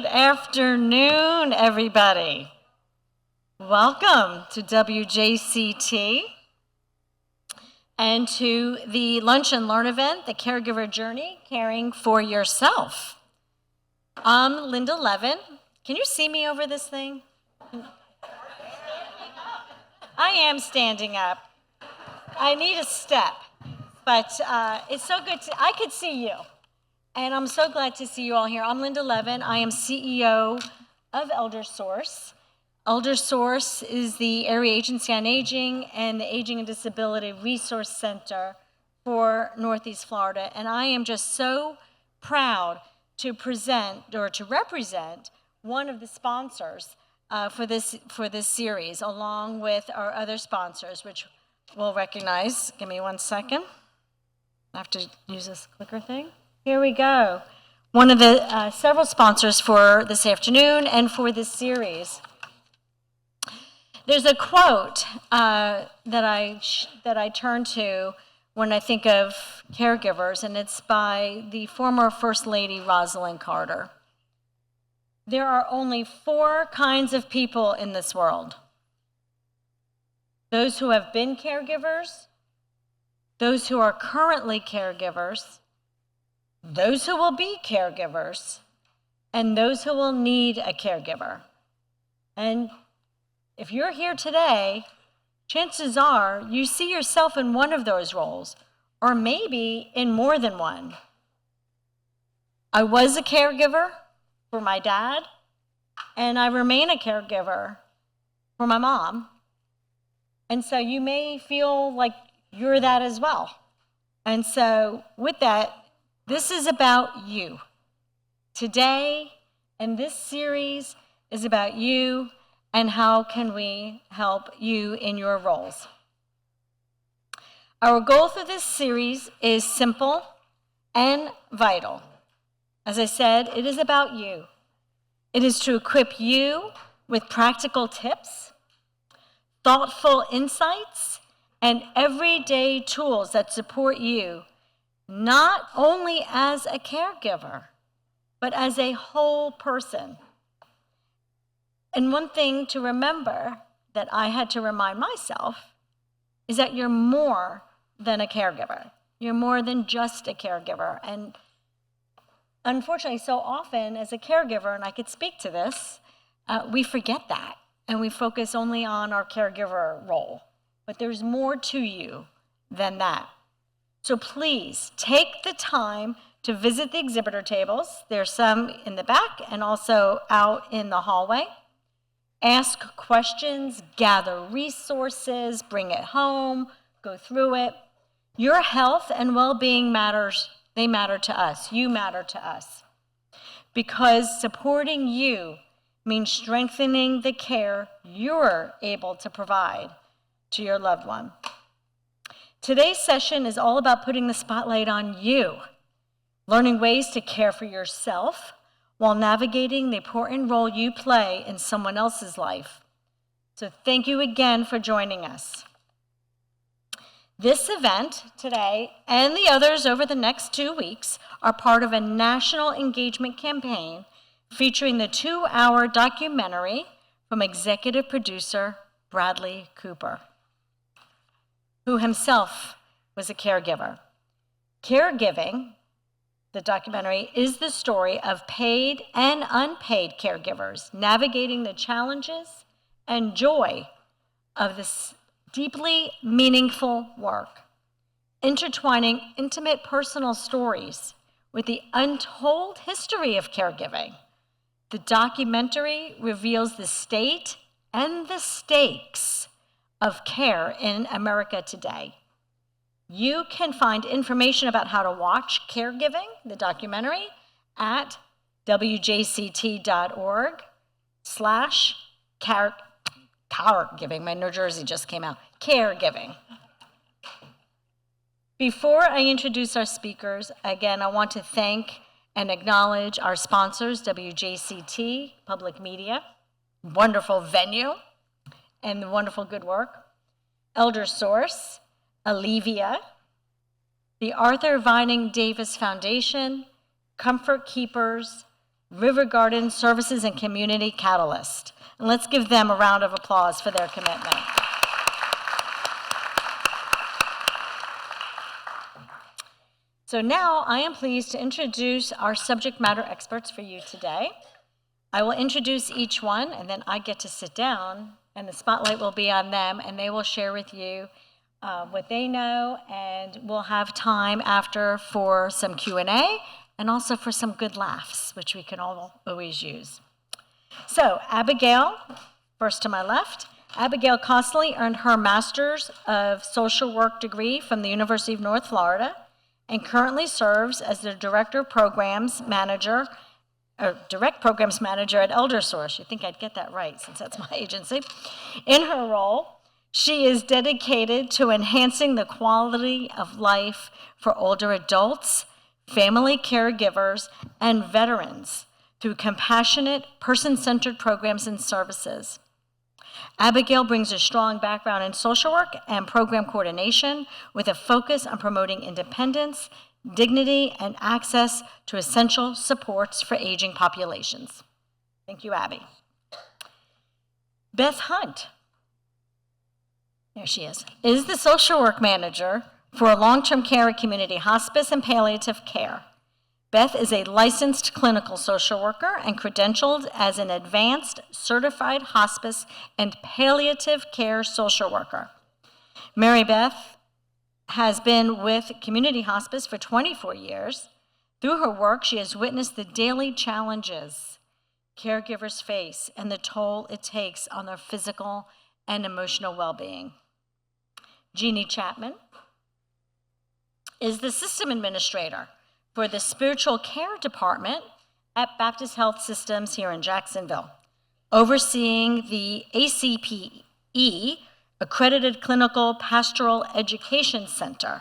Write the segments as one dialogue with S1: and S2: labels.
S1: Good afternoon, everybody. Welcome to Wjct and to the Lunch and Learn event, the Caregiver Journey, Caring for Yourself. I'm Linda Levin. Can you see me over this thing? I am standing up. I need a step, but it's so good I could see you. And I'm so glad to see you all here. I'm Linda Levin. I am CEO of ElderSource. ElderSource is the Area Agency on Aging and the Aging and Disability Resource Center for Northeast Florida. And I am just so proud to present or to represent one of the sponsors for this series, along with our other sponsors, which we'll recognize. Give me 1 second. I have to use this clicker thing. Here we go. One of the several sponsors for this afternoon and for this series. There's a quote that I turn to when I think of caregivers, and it's by the former First Lady Rosalind Carter. There are only 4 kinds of people in this world: those who have been caregivers, those who are currently caregivers, those who will be caregivers, and those who will need a caregiver. And if you're here today, chances are you see yourself in one of those roles, or maybe in more than one. I was a caregiver for my dad, and I remain a caregiver for my mom. And so you may feel like you're that as well. And so with that, this is about you. Today, and this series is about you and how can we help you in your roles. Our goal for this series is simple and vital. As I said, it is about you. It is to equip you with practical tips, thoughtful insights, and everyday tools that support you, not only as a caregiver, but as a whole person. And one thing to remember that I had to remind myself is that you're more than a caregiver. You're more than just a caregiver. And unfortunately, so often as a caregiver, and I could speak to this, we forget that and we focus only on our caregiver role. But there's more to you than that. So please take the time to visit the exhibitor tables. There's some in the back and also out in the hallway. Ask questions, gather resources, bring it home, go through it. Your health and well-being matters. They matter to us. You matter to us. Because supporting you means strengthening the care you're able to provide to your loved one. Today's session is all about putting the spotlight on you, learning ways to care for yourself while navigating the important role you play in someone else's life. So thank you again for joining us. This event today and the others over the next 2 weeks are part of a national engagement campaign featuring the 2-hour documentary from executive producer Bradley Cooper, who himself was a caregiver. Caregiving, the documentary, is the story of paid and unpaid caregivers navigating the challenges and joy of this deeply meaningful work, intertwining intimate personal stories with the untold history of caregiving. The documentary reveals the state and the stakes of care in America today. You can find information about how to watch Caregiving, the documentary, at wjct.org/caregiving. My New Jersey just came out. Caregiving. Before I introduce our speakers, again, I want to thank and acknowledge our sponsors, WJCT, Public Media, wonderful venue, and the wonderful good work. ElderSource, Allevia, the Arthur Vining Davis Foundation, Comfort Keepers, River Garden Services and Community Catalyst. And let's give them a round of applause for their commitment. So now I am pleased to introduce our subject matter experts for you today. I will introduce each one, and then I get to sit down, and the spotlight will be on them, and they will share with you what they know, and we'll have time after for some Q&A and also for some good laughs, which we can all always use. So Abigail, first to my left, Abigail Costley earned her Master's of Social Work degree from the University of North Florida and currently serves as the Director of Programs Manager Direct Programs Manager at ElderSource. You think I'd get that right since that's my agency. In her role, she is dedicated to enhancing the quality of life for older adults, family caregivers, and veterans through compassionate, person-centered programs and services. Abigail brings a strong background in social work and program coordination with a focus on promoting independence, dignity, and access to essential supports for aging populations. Thank you, Abby. Beth Hunt, there she is the social work manager for long-term care at Community Hospice and Palliative Care. Beth is a licensed clinical social worker and credentialed as an advanced certified hospice and palliative care social worker. Mary Beth has been with Community Hospice for 24 years. Through her work, she has witnessed the daily challenges caregivers face and the toll it takes on their physical and emotional well-being. Jeannie Chapman is the system administrator for the spiritual care department at Baptist Health Systems here in Jacksonville, overseeing the ACPE, Accredited Clinical Pastoral Education Center,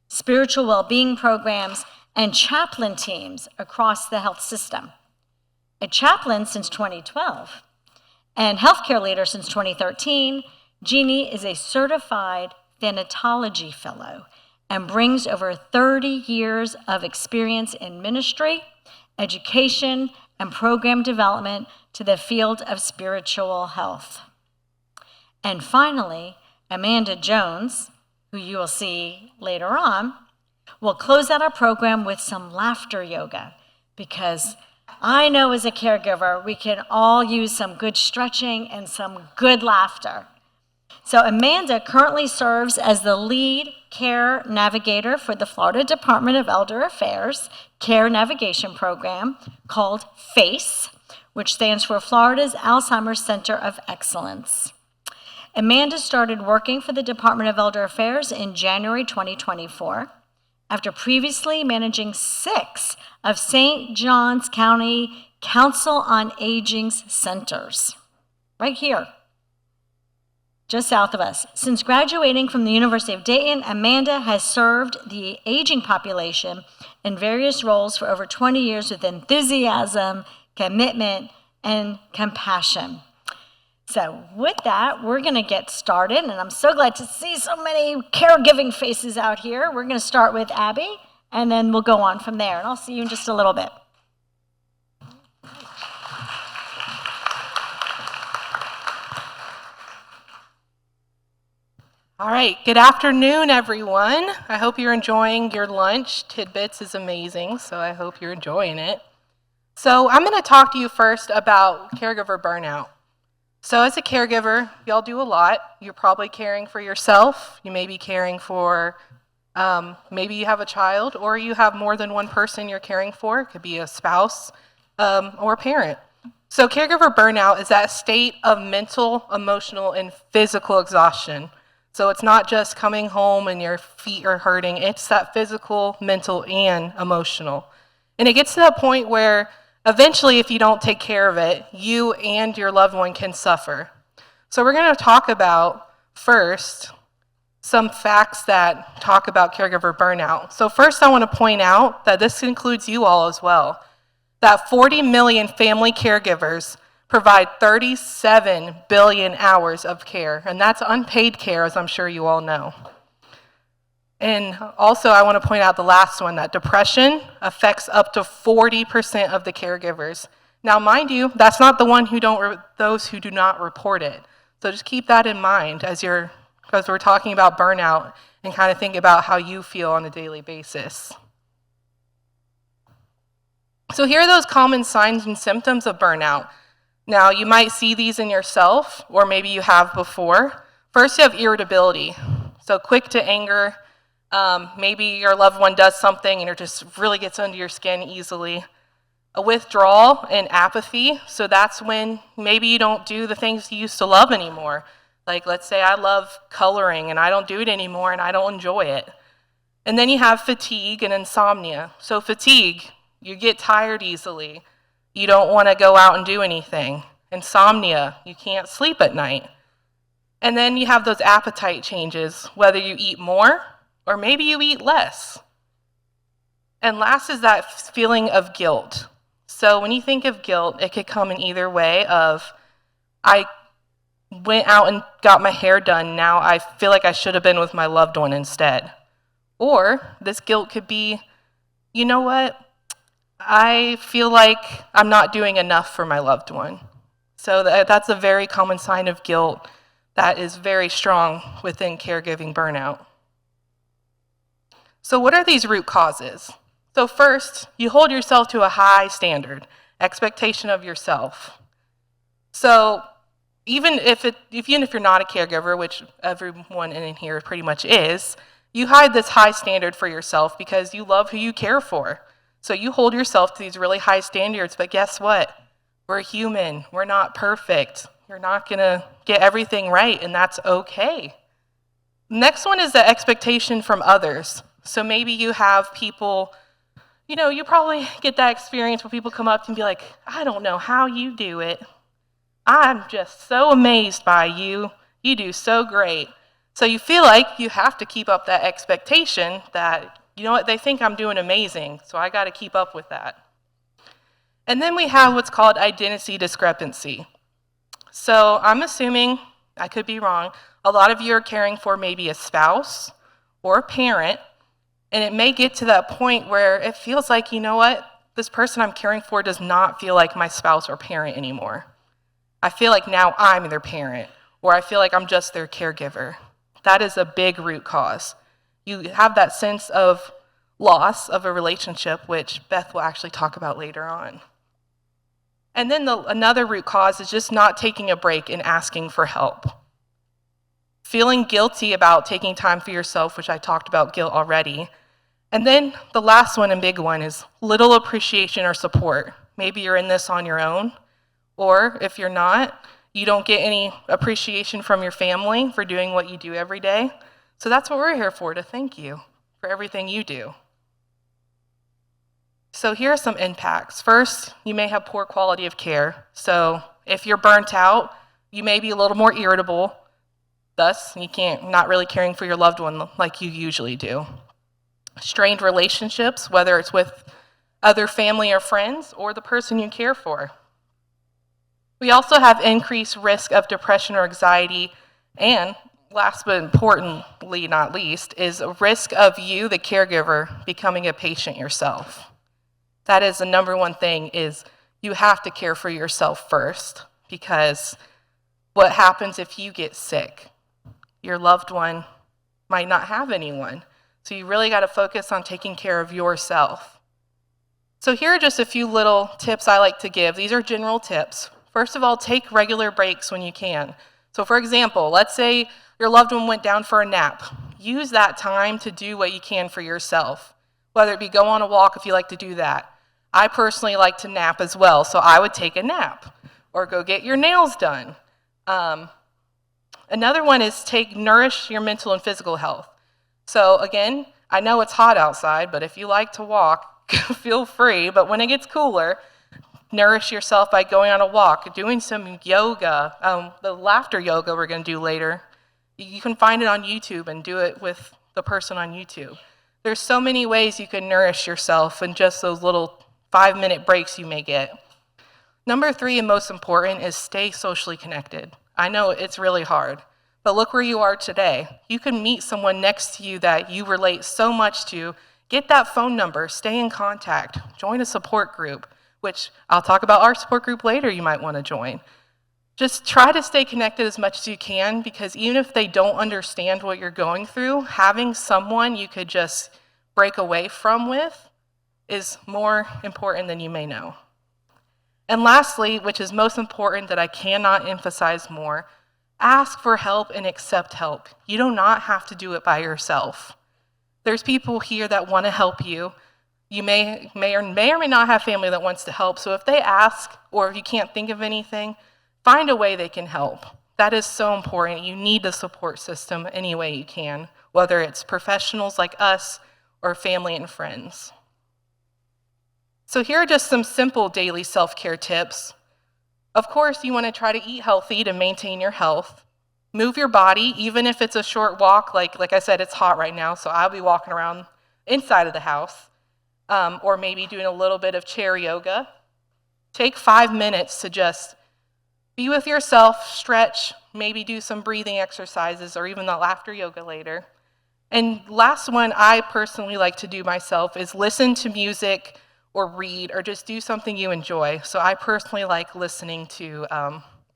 S1: spiritual well-being programs, and chaplain teams across the health system. A chaplain since 2012 and healthcare leader since 2013, Jeannie is a certified thanatology fellow and brings over 30 years of experience in ministry, education, and program development to the field of spiritual health. And finally, Amanda Jones, who you will see later on, will close out our program with some laughter yoga, because I know as a caregiver, we can all use some good stretching and some good laughter. So Amanda currently serves as the lead care navigator for the Florida Department of Elder Affairs Care Navigation Program called FACE, which stands for Florida's Alzheimer's Center of Excellence. Amanda started working for the Department of Elder Affairs in January 2024 after previously managing 6 of St. Johns County Council on Aging's centers, right here, just south of us. Since graduating from the University of Dayton, Amanda has served the aging population in various roles for over 20 years with enthusiasm, commitment, and compassion. So with that, we're going to get started, and I'm so glad to see so many caregiving faces out here. We're going to start with Abby, and then we'll go on from there, and I'll see you in just a little bit.
S2: All right, good afternoon, everyone. I hope you're enjoying your lunch. Tidbits is amazing, so I hope you're enjoying it. So I'm going to talk to you first about caregiver burnout. So as a caregiver, y'all do a lot. You're probably caring for yourself. You may be caring for, maybe you have a child, or you have more than one person you're caring for. It could be a spouse or a parent. So caregiver burnout is that state of mental, emotional, and physical exhaustion. So it's not just coming home and your feet are hurting. It's that physical, mental, and emotional. And it gets to that point where eventually, if you don't take care of it, you and your loved one can suffer. So we're going to talk about, first, some facts that talk about caregiver burnout. So first, I want to point out that this includes you all as well, that 40 million family caregivers provide 37 billion hours of care, and that's unpaid care, as I'm sure you all know. And also, I want to point out the last one, that depression affects up to 40% of the caregivers. Now, mind you, that's not the one those who do not report it. So just keep that in mind as we're talking about burnout, and kind of think about how you feel on a daily basis. So here are those common signs and symptoms of burnout. Now, you might see these in yourself, or maybe you have before. First, you have irritability. So quick to anger. Maybe your loved one does something and it just really gets under your skin easily. A withdrawal and apathy. So that's when maybe you don't do the things you used to love anymore. Like, let's say I love coloring and I don't do it anymore and I don't enjoy it. And then you have fatigue and insomnia. So fatigue, you get tired easily. You don't want to go out and do anything. Insomnia, you can't sleep at night. And then you have those appetite changes, whether you eat more or maybe you eat less. And last is that feeling of guilt. So when you think of guilt, it could come in either way of, I went out and got my hair done, now I feel like I should have been with my loved one instead. Or this guilt could be, you know what, I feel like I'm not doing enough for my loved one. So that's a very common sign of guilt that is very strong within caregiving burnout. So what are these root causes? So first, you hold yourself to a high standard, expectation of yourself. So even if you're not a caregiver, which everyone in here pretty much is, you hide this high standard for yourself because you love who you care for. So you hold yourself to these really high standards, but guess what? We're human. We're not perfect. You're not going to get everything right, and that's okay. Next one is the expectation from others. So maybe you have people, you probably get that experience where people come up to you and be like, I don't know how you do it. I'm just so amazed by you. You do so great. So you feel like you have to keep up that expectation that, you know what, they think I'm doing amazing, so I got to keep up with that. And then we have what's called identity discrepancy. So I'm assuming, I could be wrong, a lot of you are caring for maybe a spouse or a parent, and it may get to that point where it feels like, you know what, this person I'm caring for does not feel like my spouse or parent anymore. I feel like now I'm their parent, or I feel like I'm just their caregiver. That is a big root cause. You have that sense of loss of a relationship, which Beth will actually talk about later on. And then another root cause is just not taking a break and asking for help. Feeling guilty about taking time for yourself, which I talked about guilt already. And then the last one and big one is little appreciation or support. Maybe you're in this on your own, or if you're not, you don't get any appreciation from your family for doing what you do every day. So that's what we're here for, to thank you for everything you do. So here are some impacts. First, you may have poor quality of care. So if you're burnt out, you may be a little more irritable. Thus, not really caring for your loved one like you usually do. Strained relationships, whether it's with other family or friends or the person you care for. We also have increased risk of depression or anxiety, and last but importantly not least, is a risk of you, the caregiver, becoming a patient yourself. That is the number one thing, is you have to care for yourself first, because what happens if you get sick? Your loved one might not have anyone. So you really got to focus on taking care of yourself. So here are just a few little tips I like to give. These are general tips. First of all, take regular breaks when you can. So for example, let's say your loved one went down for a nap. Use that time to do what you can for yourself, whether it be go on a walk if you like to do that. I personally like to nap as well, so I would take a nap or go get your nails done. Another one is nourish your mental and physical health. So again, I know it's hot outside, but if you like to walk, feel free. But when it gets cooler, nourish yourself by going on a walk, doing some yoga, the laughter yoga we're going to do later. You can find it on YouTube and do it with the person on YouTube. There's so many ways you can nourish yourself in just those little 5-minute breaks you may get. Number 3, and most important, is stay socially connected. I know it's really hard, But look where you are today. You can meet someone next to you that you relate so much to. Get that phone number, stay in contact, join a support group, which I'll talk about our support group later you might want to join. Just try to stay connected as much as you can, because even if they don't understand what you're going through, having someone you could just break away from with is more important than you may know. And lastly, which is most important that I cannot emphasize more, ask for help and accept help. You do not have to do it by yourself. There's people here that want to help you. You may or may not have family that wants to help, so if they ask, or if you can't think of anything, find a way they can help. That is so important. You need the support system any way you can, whether it's professionals like us or family and friends. So here are just some simple daily self-care tips. Of course, you want to try to eat healthy to maintain your health. Move your body, even if it's a short walk. Like I said, it's hot right now, so I'll be walking around inside of the house, or maybe doing a little bit of chair yoga. Take 5 minutes to just be with yourself, stretch, maybe do some breathing exercises, or even the laughter yoga later. And last one I personally like to do myself is listen to music or read or just do something you enjoy. So I personally like listening to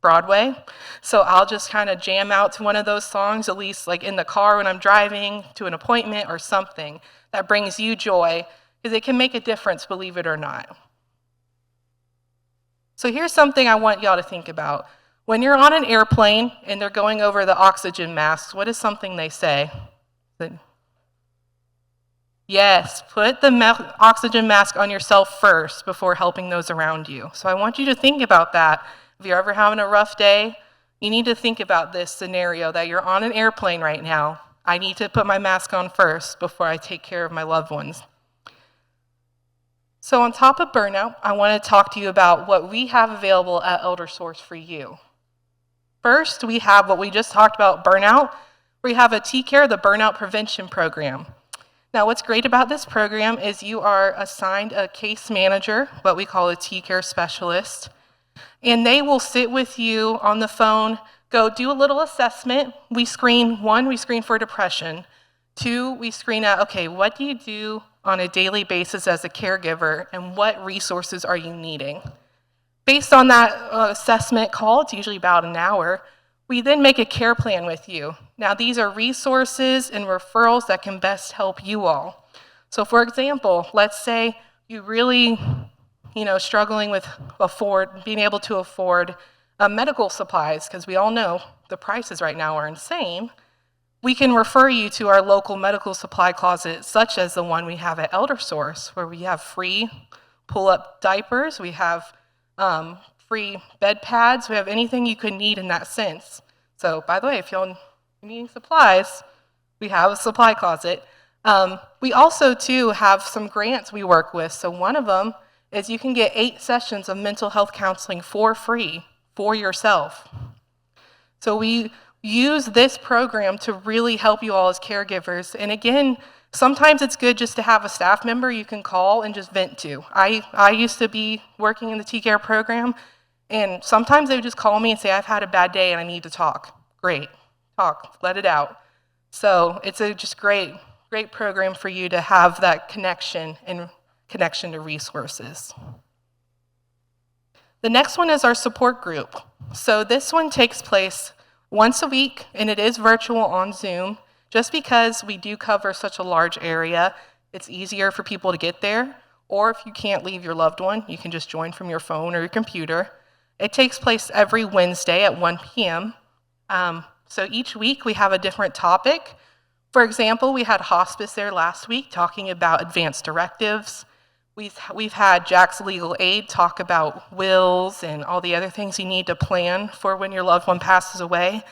S2: Broadway. So I'll just kind of jam out to one of those songs, at least like in the car when I'm driving to an appointment or something that brings you joy, because it can make a difference, believe it or not. So here's something I want y'all to think about. When you're on an airplane and they're going over the oxygen masks, what is something they say? Yes, put the oxygen mask on yourself first before helping those around you. So I want you to think about that. If you're ever having a rough day, you need to think about this scenario that you're on an airplane right now. I need to put my mask on first before I take care of my loved ones. So on top of burnout, I want to talk to you about what we have available at ElderSource for you. First, we have what we just talked about, burnout. We have a T-Care, the Burnout Prevention Program. Now, what's great about this program is you are assigned a case manager, what we call a T-Care specialist, and they will sit with you on the phone, go do a little assessment. We screen for depression. 2, we screen out, okay, what do you do on a daily basis as a caregiver, and what resources are you needing? Based on that assessment call, it's usually about an hour, we then make a care plan with you. Now, these are resources and referrals that can best help you all. So for example, let's say you really, struggling with being able to afford medical supplies, because we all know the prices right now are insane. We can refer you to our local medical supply closet, such as the one we have at ElderSource, where we have free pull-up diapers, we have free bed pads, we have anything you could need in that sense. So, by the way, if you're needing supplies, we have a supply closet. We also, too, have some grants we work with. So one of them is you can get 8 sessions of mental health counseling for free for yourself. So we use this program to really help you all as caregivers. And again, sometimes it's good just to have a staff member you can call and just vent to. I used to be working in the T-Care program, and sometimes they would just call me and say, I've had a bad day and I need to talk. Great, talk, let it out. So it's a just great program for you to have that connection to resources. The next one is our support group. So this one takes place once a week, and it is virtual on Zoom. Just because we do cover such a large area, it's easier for people to get there. Or if you can't leave your loved one, you can just join from your phone or your computer. It takes place every Wednesday at 1 p.m. So each week we have a different topic. For example, we had hospice there last week talking about advanced directives. We've had Jack's Legal Aid talk about wills and all the other things you need to plan for when your loved one passes away.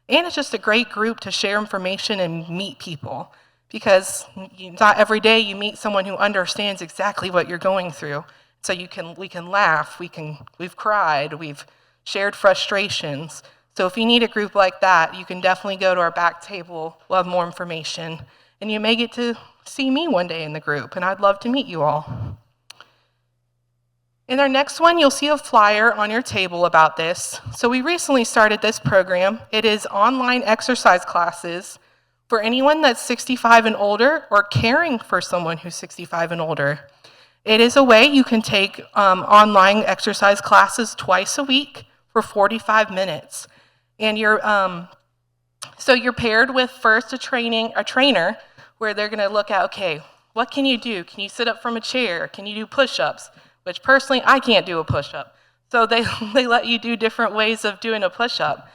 S2: And it's just a great group to share information and meet people, because not every day you meet someone who understands exactly what you're going through. So we can laugh, we've cried, we've shared frustrations. So if you need a group like that, you can definitely go to our back table. We'll have more information. And you may get to see me one day in the group, and I'd love to meet you all. In our next one, you'll see a flyer on your table about this. So we recently started this program. It is online exercise classes for anyone that's 65 and older or caring for someone who's 65 and older. It is a way you can take online exercise classes twice a week for 45 minutes. And so you're paired with first a trainer where they're gonna look at, okay, what can you do? Can you sit up from a chair? Can you do push-ups? Which personally, I can't do a push-up. So they let you do different ways of doing a push-up.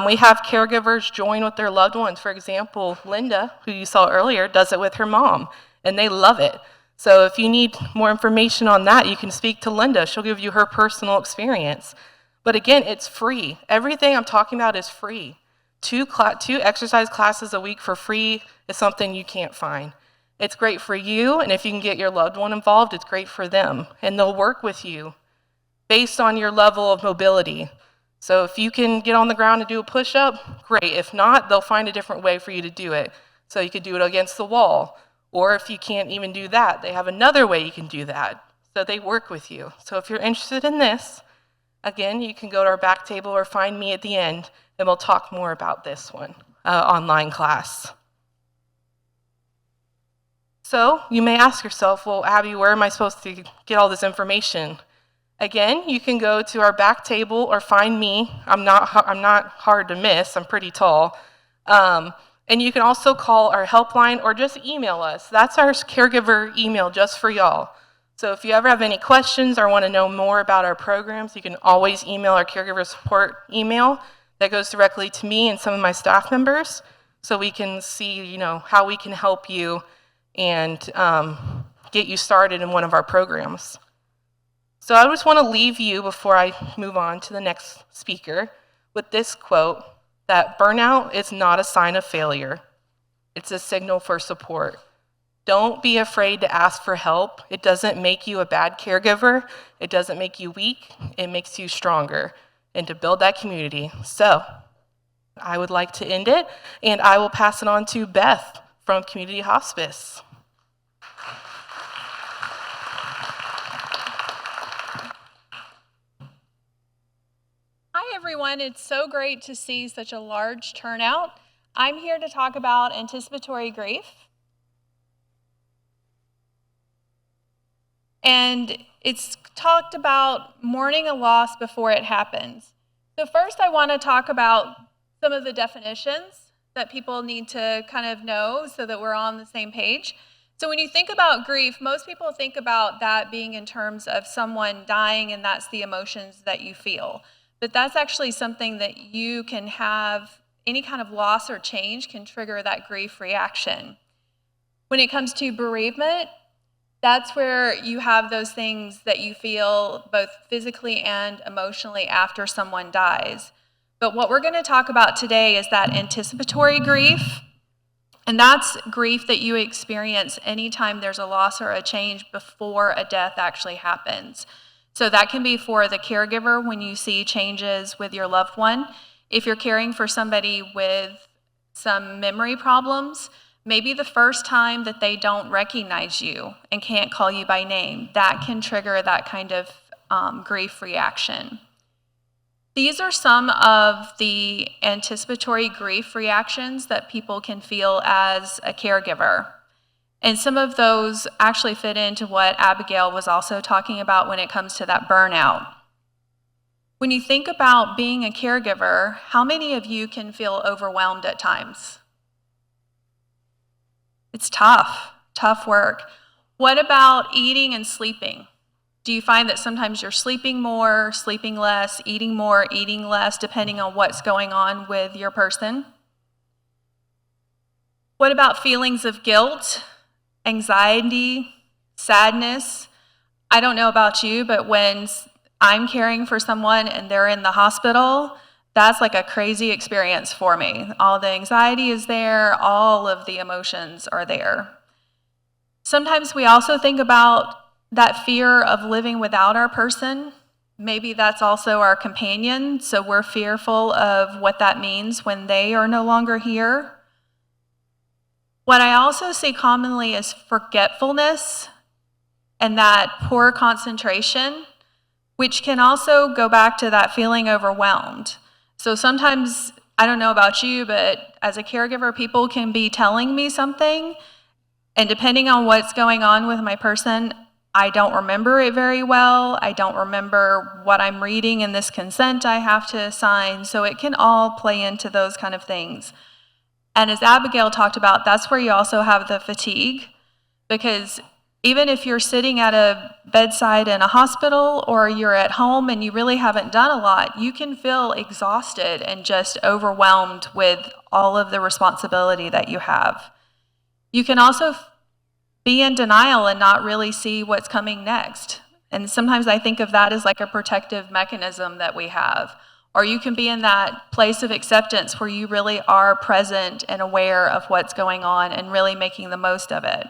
S2: We have caregivers join with their loved ones. For example, Linda, who you saw earlier, does it with her mom, and they love it. So if you need more information on that, you can speak to Linda. She'll give you her personal experience. But again, it's free. Everything I'm talking about is free. Two exercise classes a week for free is something you can't find. It's great for you, and if you can get your loved one involved, it's great for them. And they'll work with you based on your level of mobility. So if you can get on the ground and do a push-up, great. If not, they'll find a different way for you to do it. So you could do it against the wall. Or if you can't even do that, they have another way you can do that. So they work with you. So if you're interested in this, again, you can go to our back table or find me at the end, and we'll talk more about this one, online class. So you may ask yourself, well, Abby, where am I supposed to get all this information? Again, you can go to our back table or find me. I'm not hard to miss. I'm pretty tall. And you can also call our helpline or just email us. That's our caregiver email just for y'all. So if you ever have any questions or want to know more about our programs, you can always email our caregiver support email. That goes directly to me and some of my staff members, so we can see, how we can help you and get you started in one of our programs. So I just want to leave you before I move on to the next speaker with this quote, that burnout is not a sign of failure. It's a signal for support. Don't be afraid to ask for help. It doesn't make you a bad caregiver. It doesn't make you weak. It makes you stronger and to build that community. So I would like to end it, and I will pass it on to Beth from Community Hospice.
S3: Hi everyone, it's so great to see such a large turnout. I'm here to talk about anticipatory grief. And it's talked about mourning a loss before it happens. So first I want to talk about some of the definitions that people need to kind of know so that we're on the same page. So when you think about grief, most people think about that being in terms of someone dying and that's the emotions that you feel. But that's actually something that you can have, any kind of loss or change can trigger that grief reaction. When it comes to bereavement, that's where you have those things that you feel both physically and emotionally after someone dies. But what we're going to talk about today is that anticipatory grief, and that's grief that you experience anytime there's a loss or a change before a death actually happens. So that can be for the caregiver when you see changes with your loved one. If you're caring for somebody with some memory problems, maybe the first time that they don't recognize you and can't call you by name, that can trigger that kind of grief reaction. These are some of the anticipatory grief reactions that people can feel as a caregiver. And some of those actually fit into what Abigail was also talking about when it comes to that burnout. When you think about being a caregiver, how many of you can feel overwhelmed at times? It's tough work. What about eating and sleeping? Do you find that sometimes you're sleeping more, sleeping less, eating more, eating less, depending on what's going on with your person? What about feelings of guilt, anxiety, sadness? I don't know about you, but when I'm caring for someone and they're in the hospital, that's like a crazy experience for me. All the anxiety is there, all of the emotions are there. Sometimes we also think about that fear of living without our person. Maybe that's also our companion, so we're fearful of what that means when they are no longer here. What I also see commonly is forgetfulness and that poor concentration. which can also go back to that feeling overwhelmed. So sometimes, I don't know about you, but as a caregiver, people can be telling me something, and depending on what's going on with my person, I don't remember it very well. I don't remember what I'm reading in this consent I have to sign. So it can all play into those kind of things. And as Abigail talked about, that's where you also have the fatigue, because even if you're sitting at a bedside in a hospital or you're at home and you really haven't done a lot, you can feel exhausted and just overwhelmed with all of the responsibility that you have. You can also be in denial and not really see what's coming next. And sometimes I think of that as like a protective mechanism that we have. Or you can be in that place of acceptance where you really are present and aware of what's going on and really making the most of it.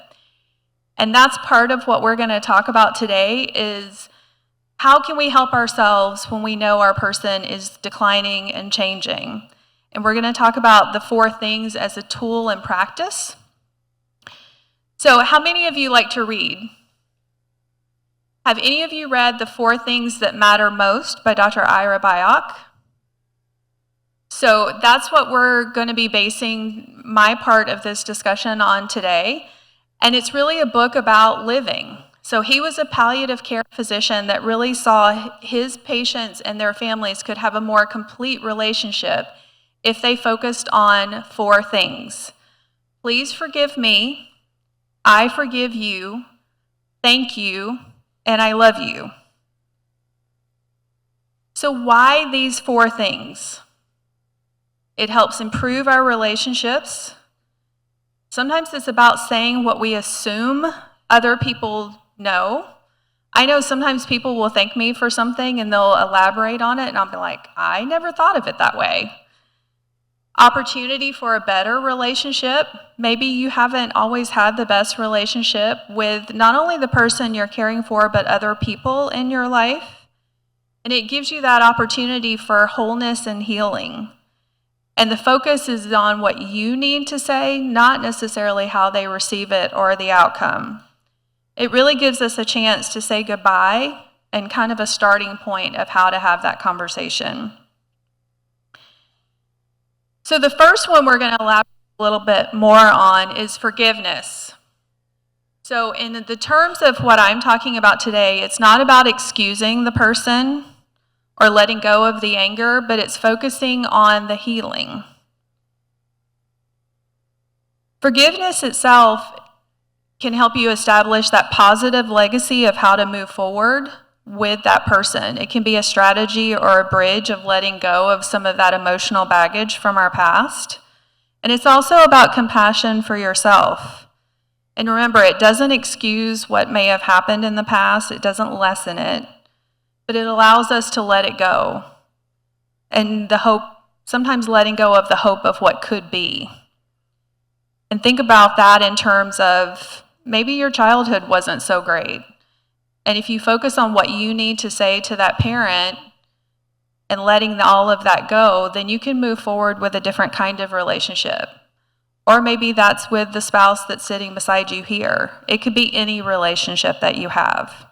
S3: And that's part of what we're going to talk about today is how can we help ourselves when we know our person is declining and changing. And we're going to talk about the 4 things as a tool and practice. So how many of you like to read? Have any of you read The 4 Things That Matter Most by Dr. Ira Byock? So that's what we're going to be basing my part of this discussion on today. And it's really a book about living. So he was a palliative care physician that really saw his patients and their families could have a more complete relationship if they focused on 4 things. Please forgive me. I forgive you. Thank you. And I love you. So why these 4 things? It helps improve our relationships. Sometimes it's about saying what we assume other people know. I know sometimes people will thank me for something and they'll elaborate on it, and I'll be like, I never thought of it that way. Opportunity for a better relationship. Maybe you haven't always had the best relationship with not only the person you're caring for, but other people in your life. And it gives you that opportunity for wholeness and healing. And the focus is on what you need to say, not necessarily how they receive it or the outcome. It really gives us a chance to say goodbye and kind of a starting point of how to have that conversation. So the first one we're going to elaborate a little bit more on is forgiveness. So in the terms of what I'm talking about today, it's not about excusing the person or letting go of the anger, but it's focusing on the healing. Forgiveness itself can help you establish that positive legacy of how to move forward with that person. It can be a strategy or a bridge of letting go of some of that emotional baggage from our past. And it's also about compassion for yourself. And remember, it doesn't excuse what may have happened in the past. It doesn't lessen it. But it allows us to let it go. And the hope, sometimes letting go of the hope of what could be. And think about that in terms of maybe your childhood wasn't so great. And if you focus on what you need to say to that parent and letting all of that go, then you can move forward with a different kind of relationship. Or maybe that's with the spouse that's sitting beside you here. It could be any relationship that you have.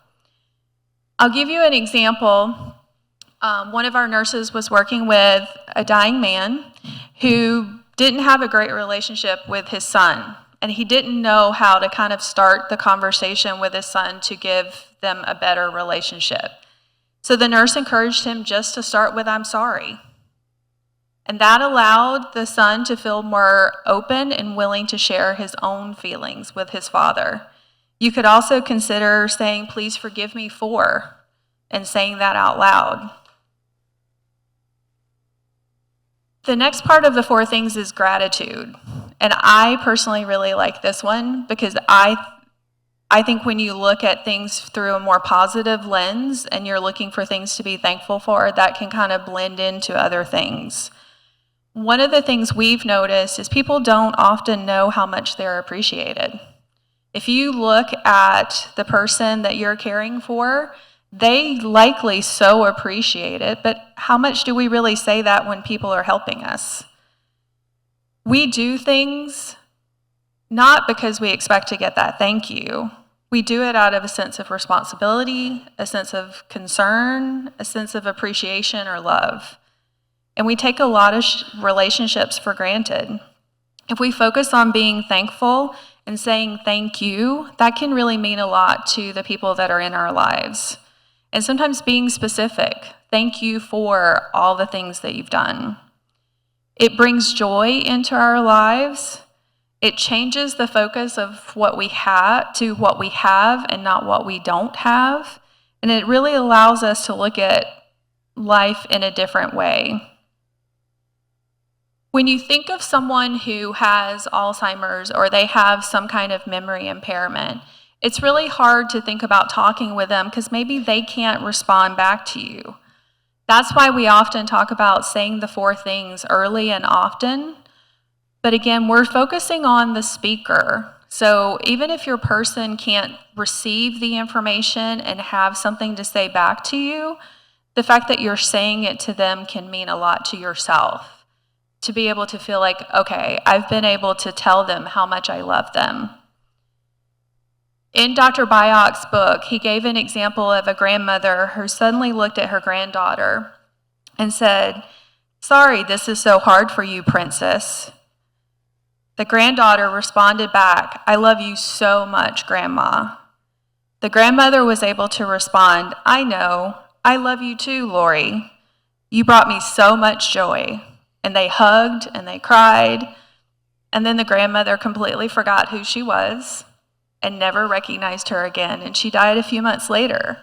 S3: I'll give you an example. One of our nurses was working with a dying man who didn't have a great relationship with his son. And he didn't know how to kind of start the conversation with his son to give them a better relationship. So the nurse encouraged him just to start with, I'm sorry. And that allowed the son to feel more open and willing to share his own feelings with his father. You could also consider saying, please forgive me for, and saying that out loud. The next part of the 4 things is gratitude. And I personally really like this one because I think when you look at things through a more positive lens and you're looking for things to be thankful for, that can kind of blend into other things. One of the things we've noticed is people don't often know how much they're appreciated. If you look at the person that you're caring for, they likely so appreciate it, but how much do we really say that when people are helping us? We do things not because we expect to get that thank you. We do it out of a sense of responsibility, a sense of concern, a sense of appreciation or love. And we take a lot of relationships for granted. If we focus on being thankful and saying thank you, that can really mean a lot to the people that are in our lives. And sometimes being specific, thank you for all the things that you've done. It brings joy into our lives. It changes the focus of what we have to what we have and not what we don't have. And it really allows us to look at life in a different way. When you think of someone who has Alzheimer's or they have some kind of memory impairment, it's really hard to think about talking with them because maybe they can't respond back to you. That's why we often talk about saying the 4 things early and often. But again, we're focusing on the speaker. So even if your person can't receive the information and have something to say back to you, the fact that you're saying it to them can mean a lot to yourself. To be able to feel like, okay, I've been able to tell them how much I love them. In Dr. Bayok's book, he gave an example of a grandmother who suddenly looked at her granddaughter and said, "Sorry, this is so hard for you, princess." The granddaughter responded back, "I love you so much, Grandma." The grandmother was able to respond, "I know, I love you too, Lori. You brought me so much joy." And they hugged and they cried. And then the grandmother completely forgot who she was and never recognized her again. And she died a few months later.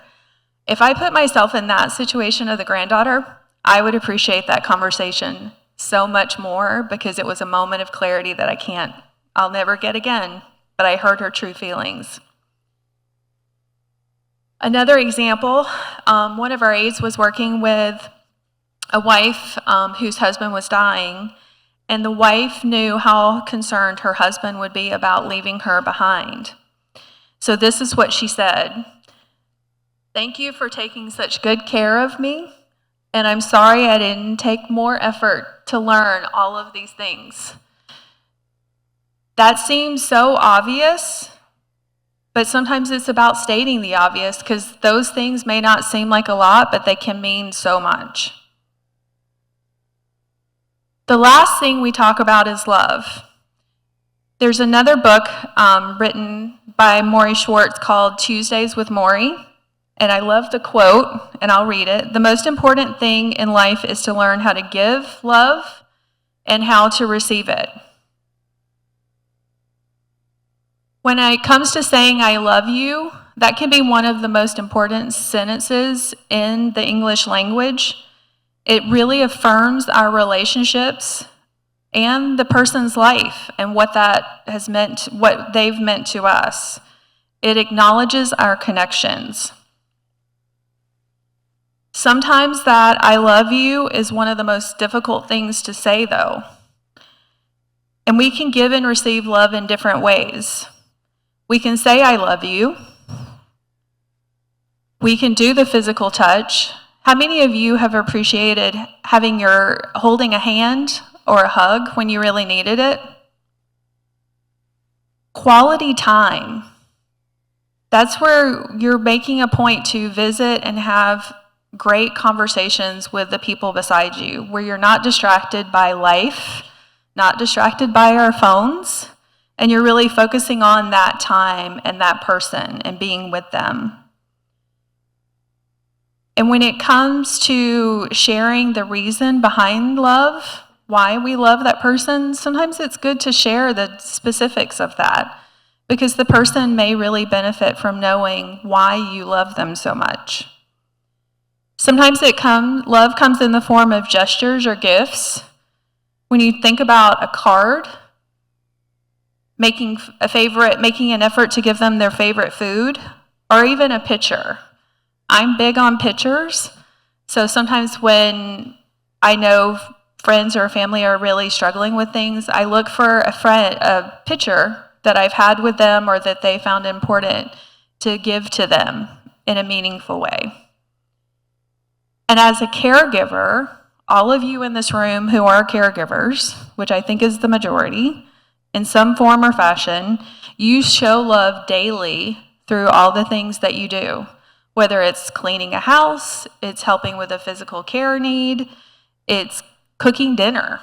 S3: If I put myself in that situation of the granddaughter, I would appreciate that conversation so much more because it was a moment of clarity that I'll never get again, but I heard her true feelings. Another example, one of our aides was working with a wife whose husband was dying, and the wife knew how concerned her husband would be about leaving her behind. So this is what she said: "Thank you for taking such good care of me, and I'm sorry I didn't take more effort to learn all of these things." That seems so obvious, but sometimes it's about stating the obvious because those things may not seem like a lot, but they can mean so much. The last thing we talk about is love. There's another book written by Maury Schwartz called Tuesdays with Maury, and I love the quote, and I'll read it. "The most important thing in life is to learn how to give love and how to receive it." When it comes to saying I love you, that can be one of the most important sentences in the English language. It really affirms our relationships and the person's life and what that has meant, what they've meant to us. It acknowledges our connections. Sometimes that I love you is one of the most difficult things to say, though. And we can give and receive love in different ways. We can say I love you. We can do the physical touch. How many of you have appreciated holding a hand or a hug when you really needed it? Quality time. That's where you're making a point to visit and have great conversations with the people beside you, where you're not distracted by life, not distracted by our phones, and you're really focusing on that time and that person and being with them. And when it comes to sharing the reason behind love, why we love that person, sometimes it's good to share the specifics of that because the person may really benefit from knowing why you love them so much. Sometimes love comes in the form of gestures or gifts. When you think about a card, making an effort to give them their favorite food, or even a picture. I'm big on pictures, so sometimes when I know friends or family are really struggling with things, I look for a picture that I've had with them or that they found important to give to them in a meaningful way. And as a caregiver, all of you in this room who are caregivers, which I think is the majority, in some form or fashion, you show love daily through all the things that you do, whether it's cleaning a house, it's helping with a physical care need, it's cooking dinner,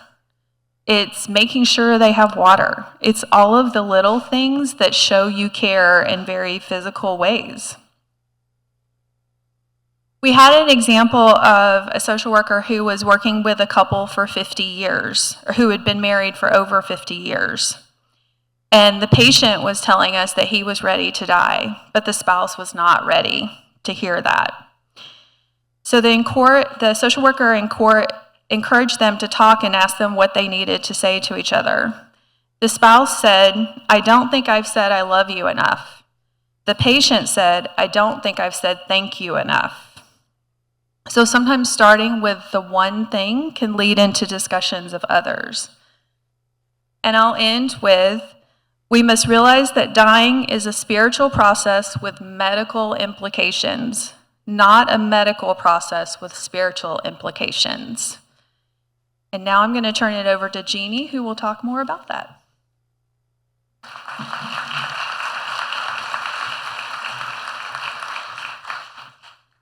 S3: it's making sure they have water. It's all of the little things that show you care in very physical ways. We had an example of a social worker who was working with a couple for 50 years, or who had been married for over 50 years. And the patient was telling us that he was ready to die, but the spouse was not ready to hear that. So the social worker in court encouraged them to talk and ask them what they needed to say to each other. The spouse said, "I don't think I've said I love you enough." The patient said, "I don't think I've said thank you enough." So sometimes starting with the one thing can lead into discussions of others. And I'll end with, we must realize that dying is a spiritual process with medical implications, not a medical process with spiritual implications. And now I'm going to turn it over to Jeannie, who will talk more about that.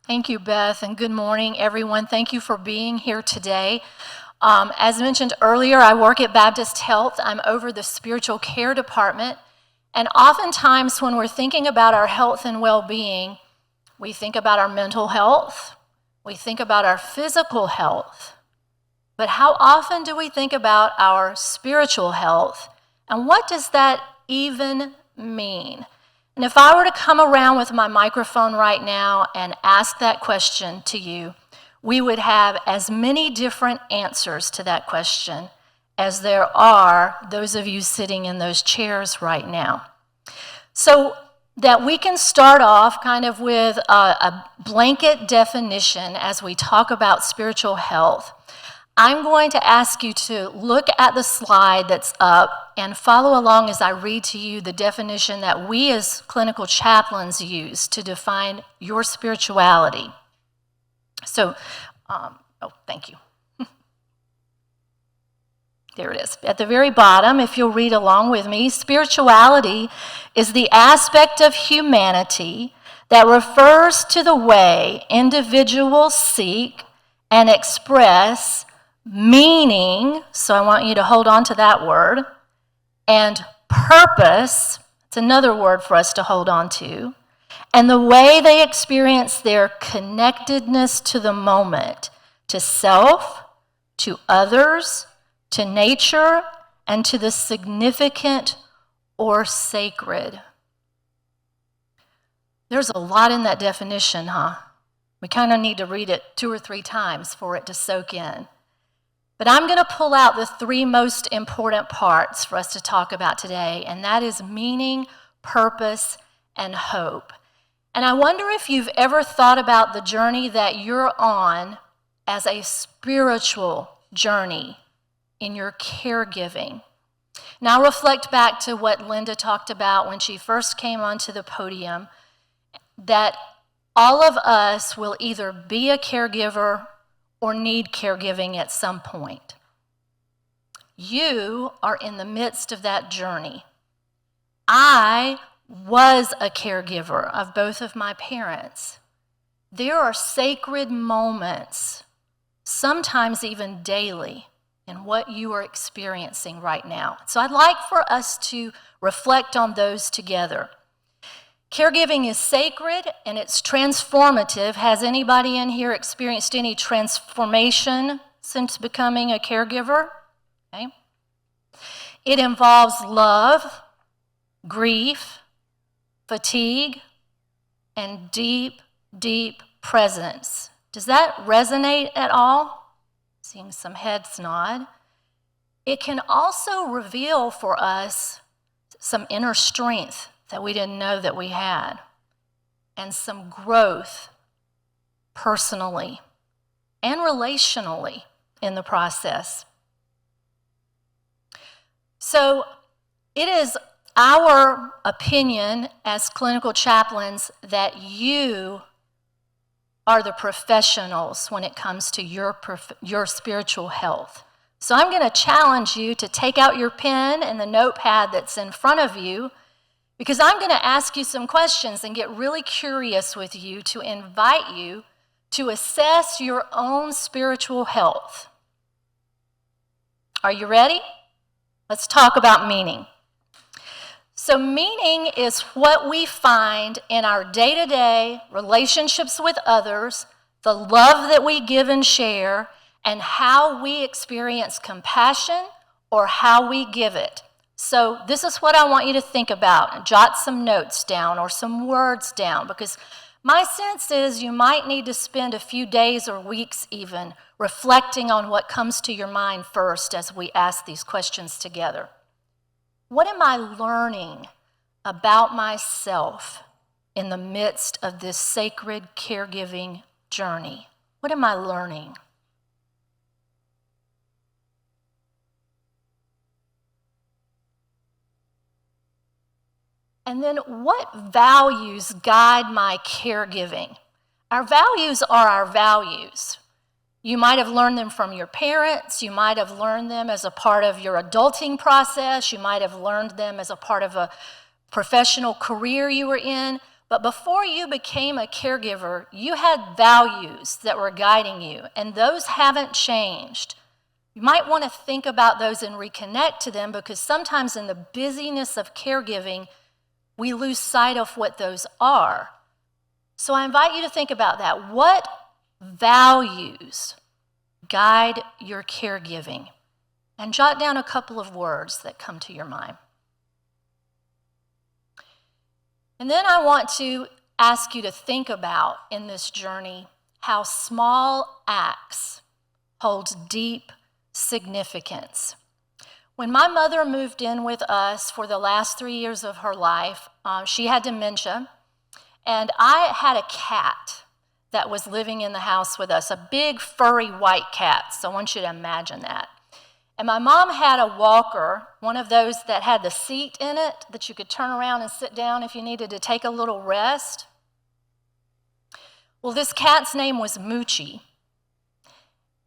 S4: Thank you, Beth, and good morning, everyone. Thank you for being here today. As mentioned earlier, I work at Baptist Health. I'm over the spiritual care department, and oftentimes when we're thinking about our health and well-being, we think about our mental health, we think about our physical health, but how often do we think about our spiritual health, and what does that even mean? And if I were to come around with my microphone right now and ask that question to you, we would have as many different answers to that question as there are those of you sitting in those chairs right now. So that we can start off kind of with a blanket definition as we talk about spiritual health, I'm going to ask you to look at the slide that's up and follow along as I read to you the definition that we as clinical chaplains use to define your spirituality. So, thank you. There it is. At the very bottom, if you'll read along with me, spirituality is the aspect of humanity that refers to the way individuals seek and express meaning, so I want you to hold on to that word, and purpose, it's another word for us to hold on to, and the way they experience their connectedness to the moment, to self, to others, to nature, and to the significant or sacred. There's a lot in that definition, huh? We kind of need to read it 2 or 3 times for it to soak in. But I'm going to pull out the 3 most important parts for us to talk about today, and that is meaning, purpose, and hope. And I wonder if you've ever thought about the journey that you're on as a spiritual journey in your caregiving. Now reflect back to what Linda talked about when she first came onto the podium, that all of us will either be a caregiver or need caregiving at some point. You are in the midst of that journey. I was a caregiver of both of my parents. There are sacred moments, sometimes even daily, in what you are experiencing right now. So I'd like for us to reflect on those together. Caregiving is sacred and it's transformative. Has anybody in here experienced any transformation since becoming a caregiver? Okay. It involves love, grief, fatigue, and deep, deep presence. Does that resonate at all? Seeing some heads nod. It can also reveal for us some inner strength that we didn't know that we had, and some growth personally and relationally in the process. So it is our opinion as clinical chaplains that you are the professionals when it comes to your spiritual health. So I'm going to challenge you to take out your pen and the notepad that's in front of you, because I'm going to ask you some questions and get really curious with you to invite you to assess your own spiritual health. Are you ready? Let's talk about meaning. So meaning is what we find in our day-to-day relationships with others, the love that we give and share, and how we experience compassion or how we give it. So this is what I want you to think about, and jot some notes down or some words down, because my sense is you might need to spend a few days or weeks even reflecting on what comes to your mind first as we ask these questions together. What am I learning about myself in the midst of this sacred caregiving journey? What am I learning? And then what values guide my caregiving? Our values are our values. You might have learned them from your parents. You might have learned them as a part of your adulting process. You might have learned them as a part of a professional career you were in. But before you became a caregiver, you had values that were guiding you, and those haven't changed. You might want to think about those and reconnect to them, because sometimes in the busyness of caregiving, we lose sight of what those are. So I invite you to think about that. What values guide your caregiving? And jot down a couple of words that come to your mind. And then I want to ask you to think about in this journey how small acts hold deep significance. When my mother moved in with us for the last 3 years of her life, she had dementia, and I had a cat that was living in the house with us, a big furry white cat, so I want you to imagine that. And my mom had a walker, one of those that had the seat in it that you could turn around and sit down if you needed to take a little rest. Well, this cat's name was Moochie.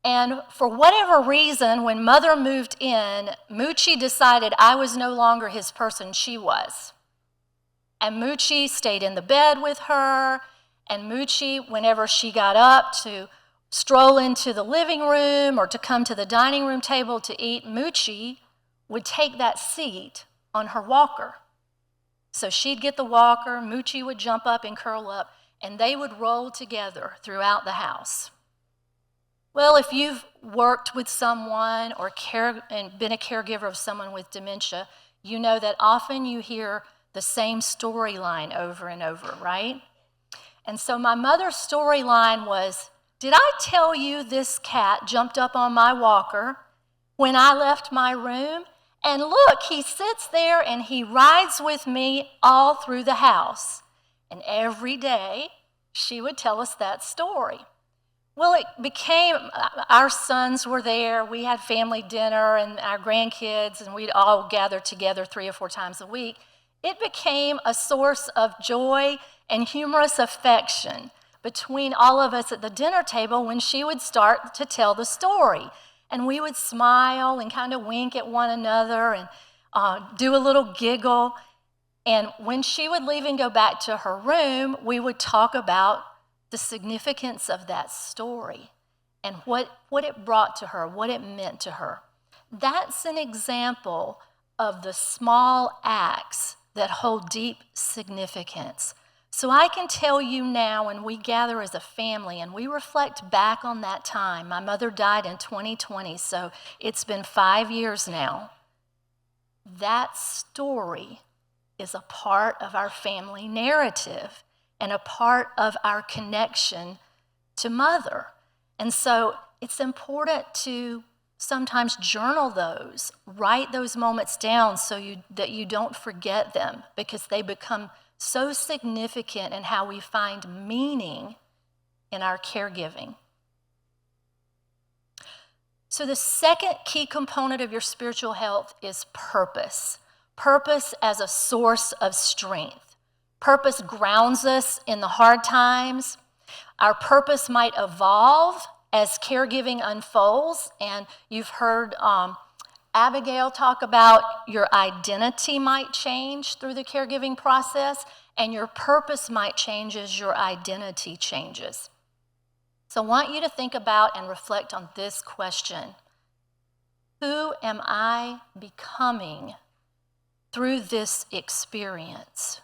S4: And for whatever reason, when Mother moved in, Moochie decided I was no longer his person, she was. And Moochie stayed in the bed with her, and Moochie, whenever she got up to stroll into the living room or to come to the dining room table to eat, Moochie would take that seat on her walker. So she'd get the walker, Moochie would jump up and curl up, and they would roll together throughout the house. Well, if you've worked with someone or been a caregiver of someone with dementia, you know that often you hear the same storyline over and over, right? And so my mother's storyline was, did I tell you this cat jumped up on my walker when I left my room? And look, he sits there and he rides with me all through the house. And every day she would tell us that story. Well, it became, our sons were there, we had family dinner and our grandkids, and we'd all gather together 3 or 4 times a week. It became a source of joy and humorous affection between all of us at the dinner table when she would start to tell the story. And we would smile and kind of wink at one another and do a little giggle. And when she would leave and go back to her room, we would talk about the significance of that story and what it brought to her, what it meant to her. That's an example of the small acts that hold deep significance. So I can tell you now, when we gather as a family and we reflect back on that time, my mother died in 2020, so it's been 5 years now. That story is a part of our family narrative and a part of our connection to Mother. And so it's important to sometimes journal those, write those moments down so that you don't forget them, because they become so significant in how we find meaning in our caregiving. So the second key component of your spiritual health is purpose. Purpose as a source of strength. Purpose grounds us in the hard times. Our purpose might evolve as caregiving unfolds, and you've heard Abigail talked about your identity might change through the caregiving process, and your purpose might change as your identity changes. So I want you to think about and reflect on this question. Who am I becoming through this experience?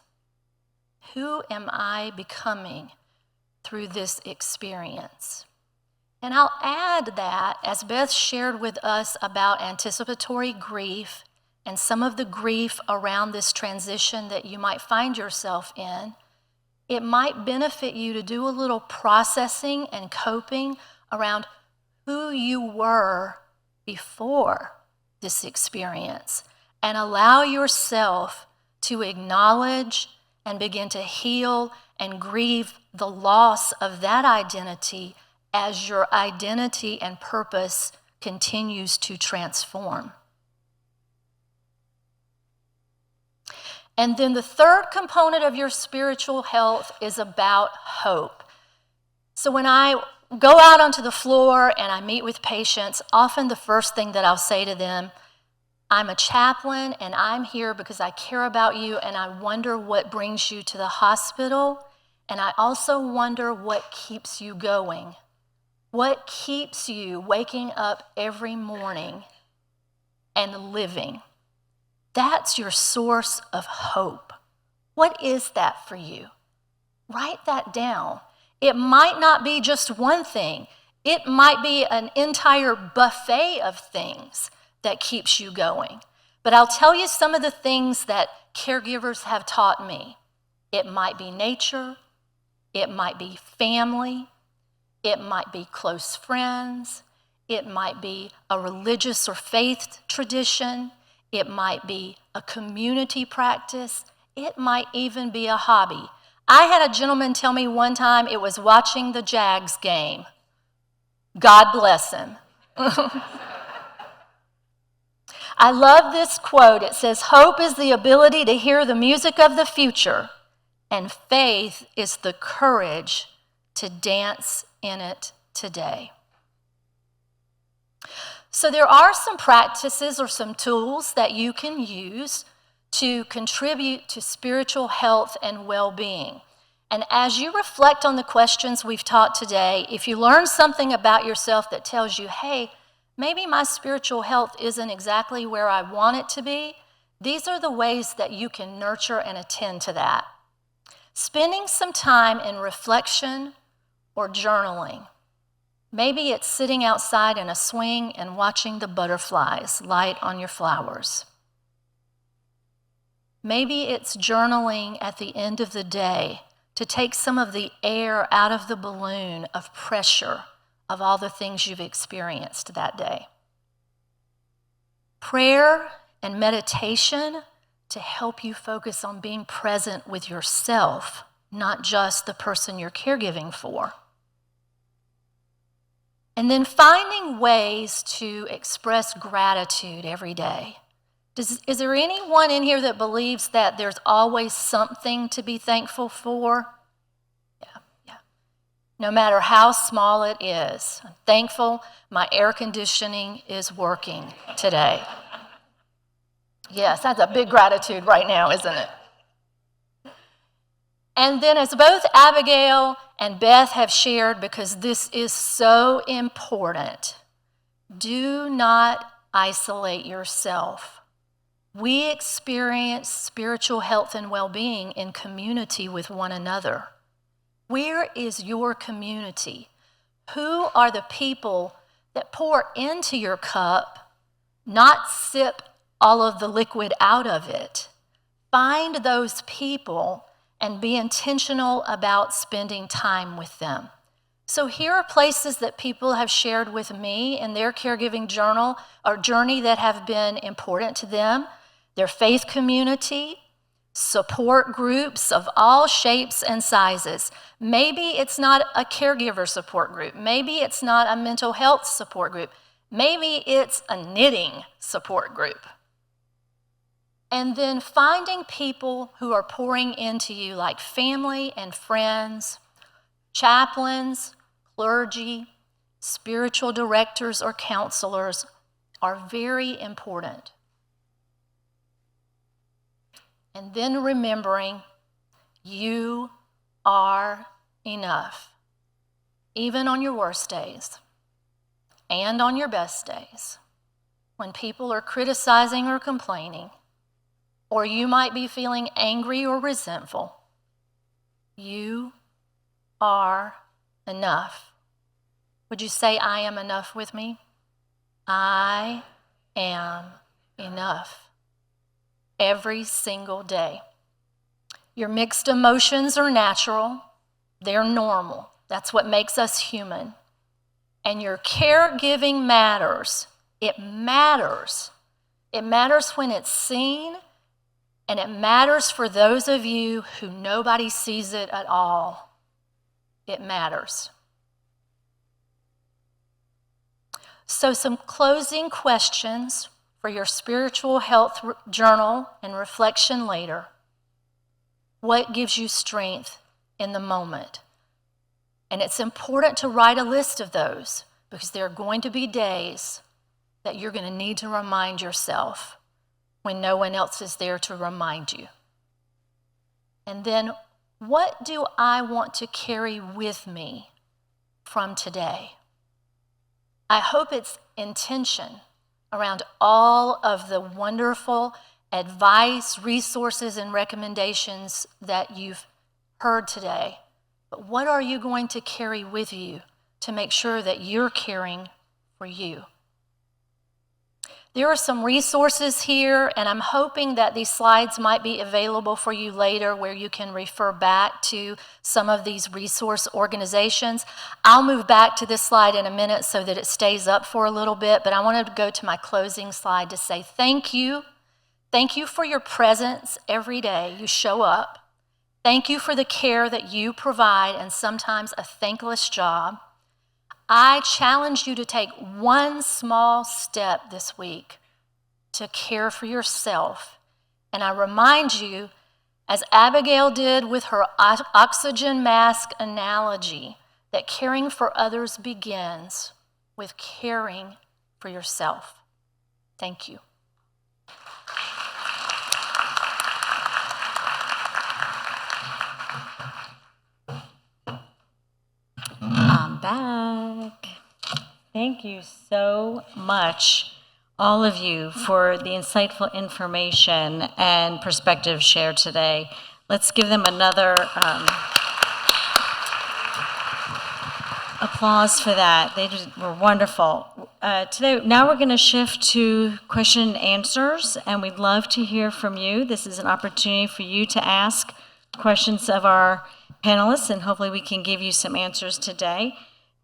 S4: Who am I becoming through this experience? And I'll add that, as Beth shared with us about anticipatory grief and some of the grief around this transition that you might find yourself in, it might benefit you to do a little processing and coping around who you were before this experience, and allow yourself to acknowledge and begin to heal and grieve the loss of that identity as your identity and purpose continues to transform. And then the third component of your spiritual health is about hope. So when I go out onto the floor and I meet with patients, often the first thing that I'll say to them, I'm a chaplain and I'm here because I care about you and I wonder what brings you to the hospital, and I also wonder what keeps you going. What keeps you waking up every morning and living? That's your source of hope. What is that for you? Write that down. It might not be just one thing. It might be an entire buffet of things that keeps you going. But I'll tell you some of the things that caregivers have taught me. It might be nature. It might be family. It might be close friends. It might be a religious or faith tradition. It might be a community practice. It might even be a hobby. I had a gentleman tell me one time it was watching the Jags game. God bless him. I love this quote. It says, "Hope is the ability to hear the music of the future, and faith is the courage to dance in it today." So there are some practices or some tools that you can use to contribute to spiritual health and well-being. And as you reflect on the questions we've taught today, if you learn something about yourself that tells you, hey, maybe my spiritual health isn't exactly where I want it to be, these are the ways that you can nurture and attend to that. Spending some time in reflection or journaling. Maybe it's sitting outside in a swing and watching the butterflies light on your flowers. Maybe it's journaling at the end of the day to take some of the air out of the balloon of pressure of all the things you've experienced that day. Prayer and meditation to help you focus on being present with yourself, not just the person you're caregiving for. And then finding ways to express gratitude every day. Is there anyone in here that believes that there's always something to be thankful for? Yeah. No matter how small it is. I'm thankful my air conditioning is working today. Yes, that's a big gratitude right now, isn't it? And then as both Abigail and Beth have shared, because this is so important, do not isolate yourself. We experience spiritual health and well-being in community with one another. Where is your community? Who are the people that pour into your cup, not sip all of the liquid out of it? Find those people and be intentional about spending time with them. So here are places that people have shared with me in their caregiving journal or journey that have been important to them. Their faith community, support groups of all shapes and sizes. Maybe it's not a caregiver support group. Maybe it's not a mental health support group. Maybe it's a knitting support group. And then finding people who are pouring into you, like family and friends, chaplains, clergy, spiritual directors or counselors, are very important. And then remembering you are enough, even on your worst days and on your best days, when people are criticizing or complaining, or you might be feeling angry or resentful. You are enough. Would you say, I am enough with me? I am enough. Every single day. Your mixed emotions are natural. They're normal. That's what makes us human. And your caregiving matters. It matters. It matters when it's seen, and it matters for those of you who nobody sees it at all. It matters. So some closing questions for your spiritual health journal and reflection later. What gives you strength in the moment? And it's important to write a list of those, because there are going to be days that you're going to need to remind yourself when no one else is there to remind you. And then, what do I want to carry with me from today? I hope it's intention around all of the wonderful advice, resources, and recommendations that you've heard today. But what are you going to carry with you to make sure that you're caring for you? There are some resources here, and I'm hoping that these slides might be available for you later where you can refer back to some of these resource organizations. I'll move back to this slide in a minute so that it stays up for a little bit, but I wanted to go to my closing slide to say thank you. Thank you for your presence every day. You show up. Thank you for the care that you provide, and sometimes a thankless job. I challenge you to take one small step this week to care for yourself. And I remind you, as Abigail did with her oxygen mask analogy, that caring for others begins with caring for yourself. Thank you.
S1: I'm back. Thank you so much, all of you, for the insightful information and perspective shared today. Let's give them another applause for that. They were wonderful. Now we're going to shift to question and answers, and we'd love to hear from you. This is an opportunity for you to ask questions of our panelists, and hopefully we can give you some answers today.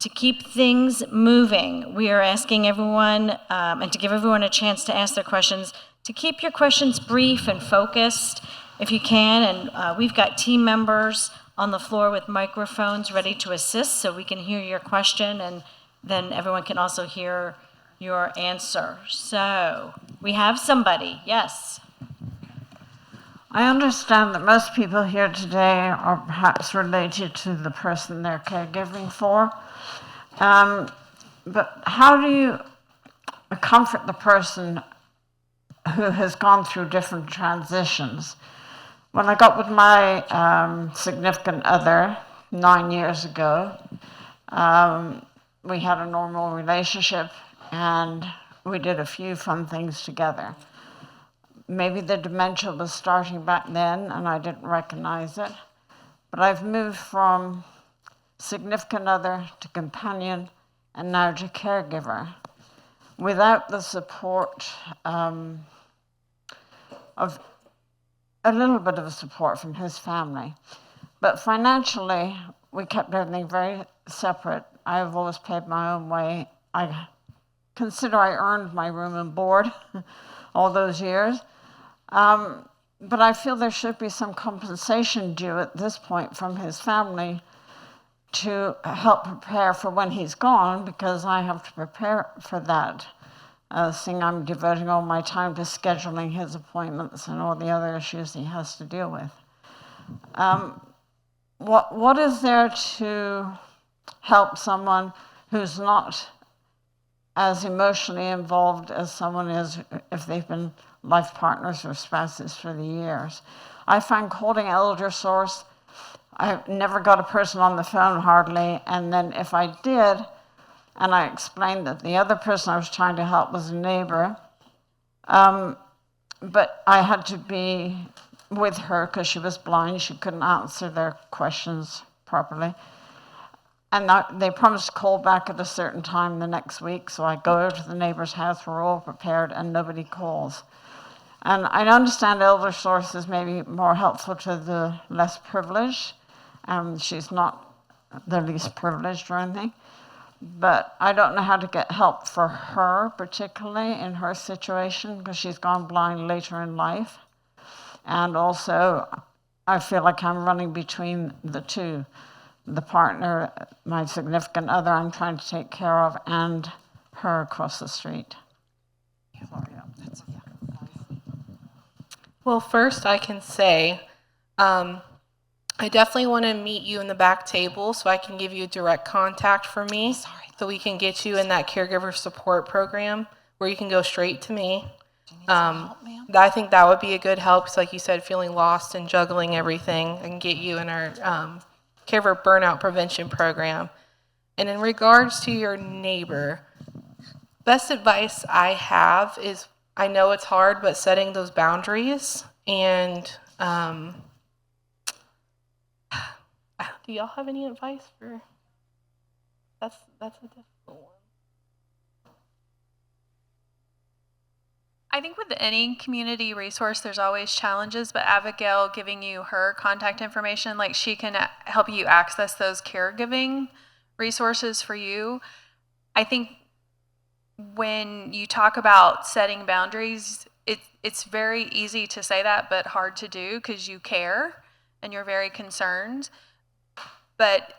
S1: To keep things moving, we are asking everyone, and to give everyone a chance to ask their questions, to keep your questions brief and focused if you can. And we've got team members on the floor with microphones ready to assist so we can hear your question, and then everyone can also hear your answer. So we have somebody, yes.
S5: I understand that most people here today are perhaps related to the person they're caregiving for. But how do you comfort the person who has gone through different transitions? When I got with my significant other 9 years ago, we had a normal relationship and we did a few fun things together. Maybe the dementia was starting back then and I didn't recognize it. But I've moved from significant other to companion and now to caregiver without the support of a little bit of support from his family. But financially, we kept everything very separate. I've always paid my own way. I consider I earned my room and board all those years. But I feel there should be some compensation due at this point from his family to help prepare for when he's gone, because I have to prepare for that, seeing I'm devoting all my time to scheduling his appointments and all the other issues he has to deal with. What is there to help someone who's not as emotionally involved as someone is if they've been life partners or spouses for the years. I find calling ElderSource, I never got a person on the phone hardly, and then if I did, and I explained that the other person I was trying to help was a neighbor, but I had to be with her because she was blind. She couldn't answer their questions properly. And they promised to call back at a certain time the next week, so I go over to the neighbor's house, we're all prepared, and nobody calls. And I understand ElderSource is maybe more helpful to the less privileged. She's not the least privileged or anything. But I don't know how to get help for her, particularly in her situation, because she's gone blind later in life. And also, I feel like I'm running between the two, the partner, my significant other I'm trying to take care of, and her across the street.
S2: Well, first I can say, I definitely want to meet you in the back table so I can give you a direct contact for me, so we can get you in that caregiver support program where you can go straight to me. I think that would be a good help, because like you said, feeling lost and juggling everything, and get you in our caregiver burnout prevention program. And in regards to your neighbor, best advice I have is, I know it's hard, but setting those boundaries. And do y'all have any advice for? That's a difficult one.
S3: I think with any community resource, there's always challenges, but Abigail giving you her contact information, like she can help you access those caregiving resources for you. I think when you talk about setting boundaries, it's very easy to say that, but hard to do because you care and you're very concerned. But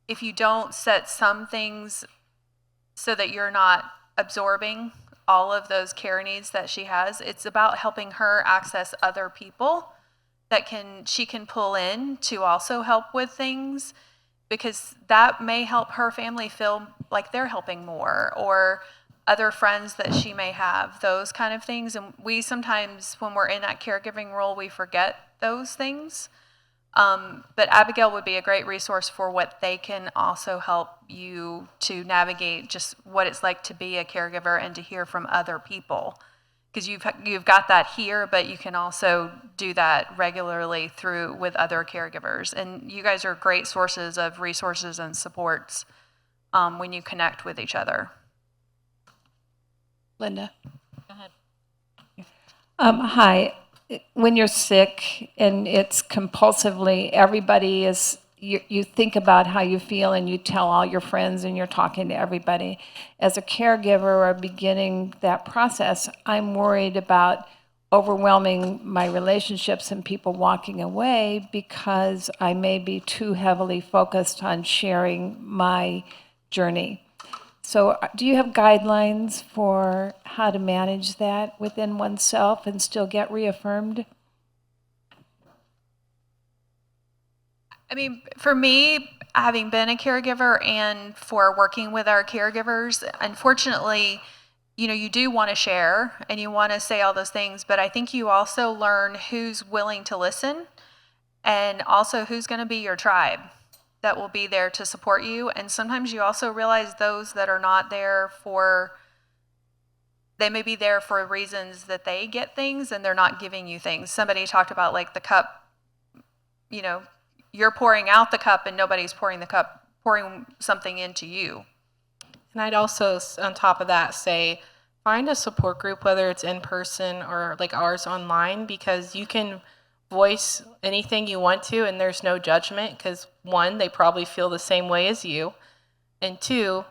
S3: if you don't set some things so that you're not absorbing all of those care needs that she has, it's about helping her access other people that she can pull in to also help with things, because that may help her family feel like they're helping more, or other friends that she may have, those kind of things. And we sometimes, when we're in that caregiving role, we forget those things. But Abigail would be a great resource for what they can also help you to navigate just what it's like to be a caregiver and to hear from other people. Because you've got that here, but you can also do that regularly with other caregivers. And you guys are great sources of resources and supports when you connect with each other.
S6: Linda.
S4: Go ahead.
S6: Hi. When you're sick and it's compulsively, everybody is, you think about how you feel and you tell all your friends and you're talking to everybody. As a caregiver or beginning that process, I'm worried about overwhelming my relationships and people walking away because I may be too heavily focused on sharing my journey. So do you have guidelines for how to manage that within oneself and still get reaffirmed?
S3: I mean, for me, having been a caregiver and for working with our caregivers, unfortunately, you do want to share and you want to say all those things, but I think you also learn who's willing to listen and also who's going to be your tribe that will be there to support you. And sometimes you also realize those that are not there they may be there for reasons that they get things and they're not giving you things. Somebody talked about like the cup, you're pouring out the cup and nobody's pouring something into you.
S2: And I'd also, on top of that, say, find a support group, whether it's in person or like ours online, because you can voice anything you want to and there's no judgment, because one, they probably feel the same way as you, and two,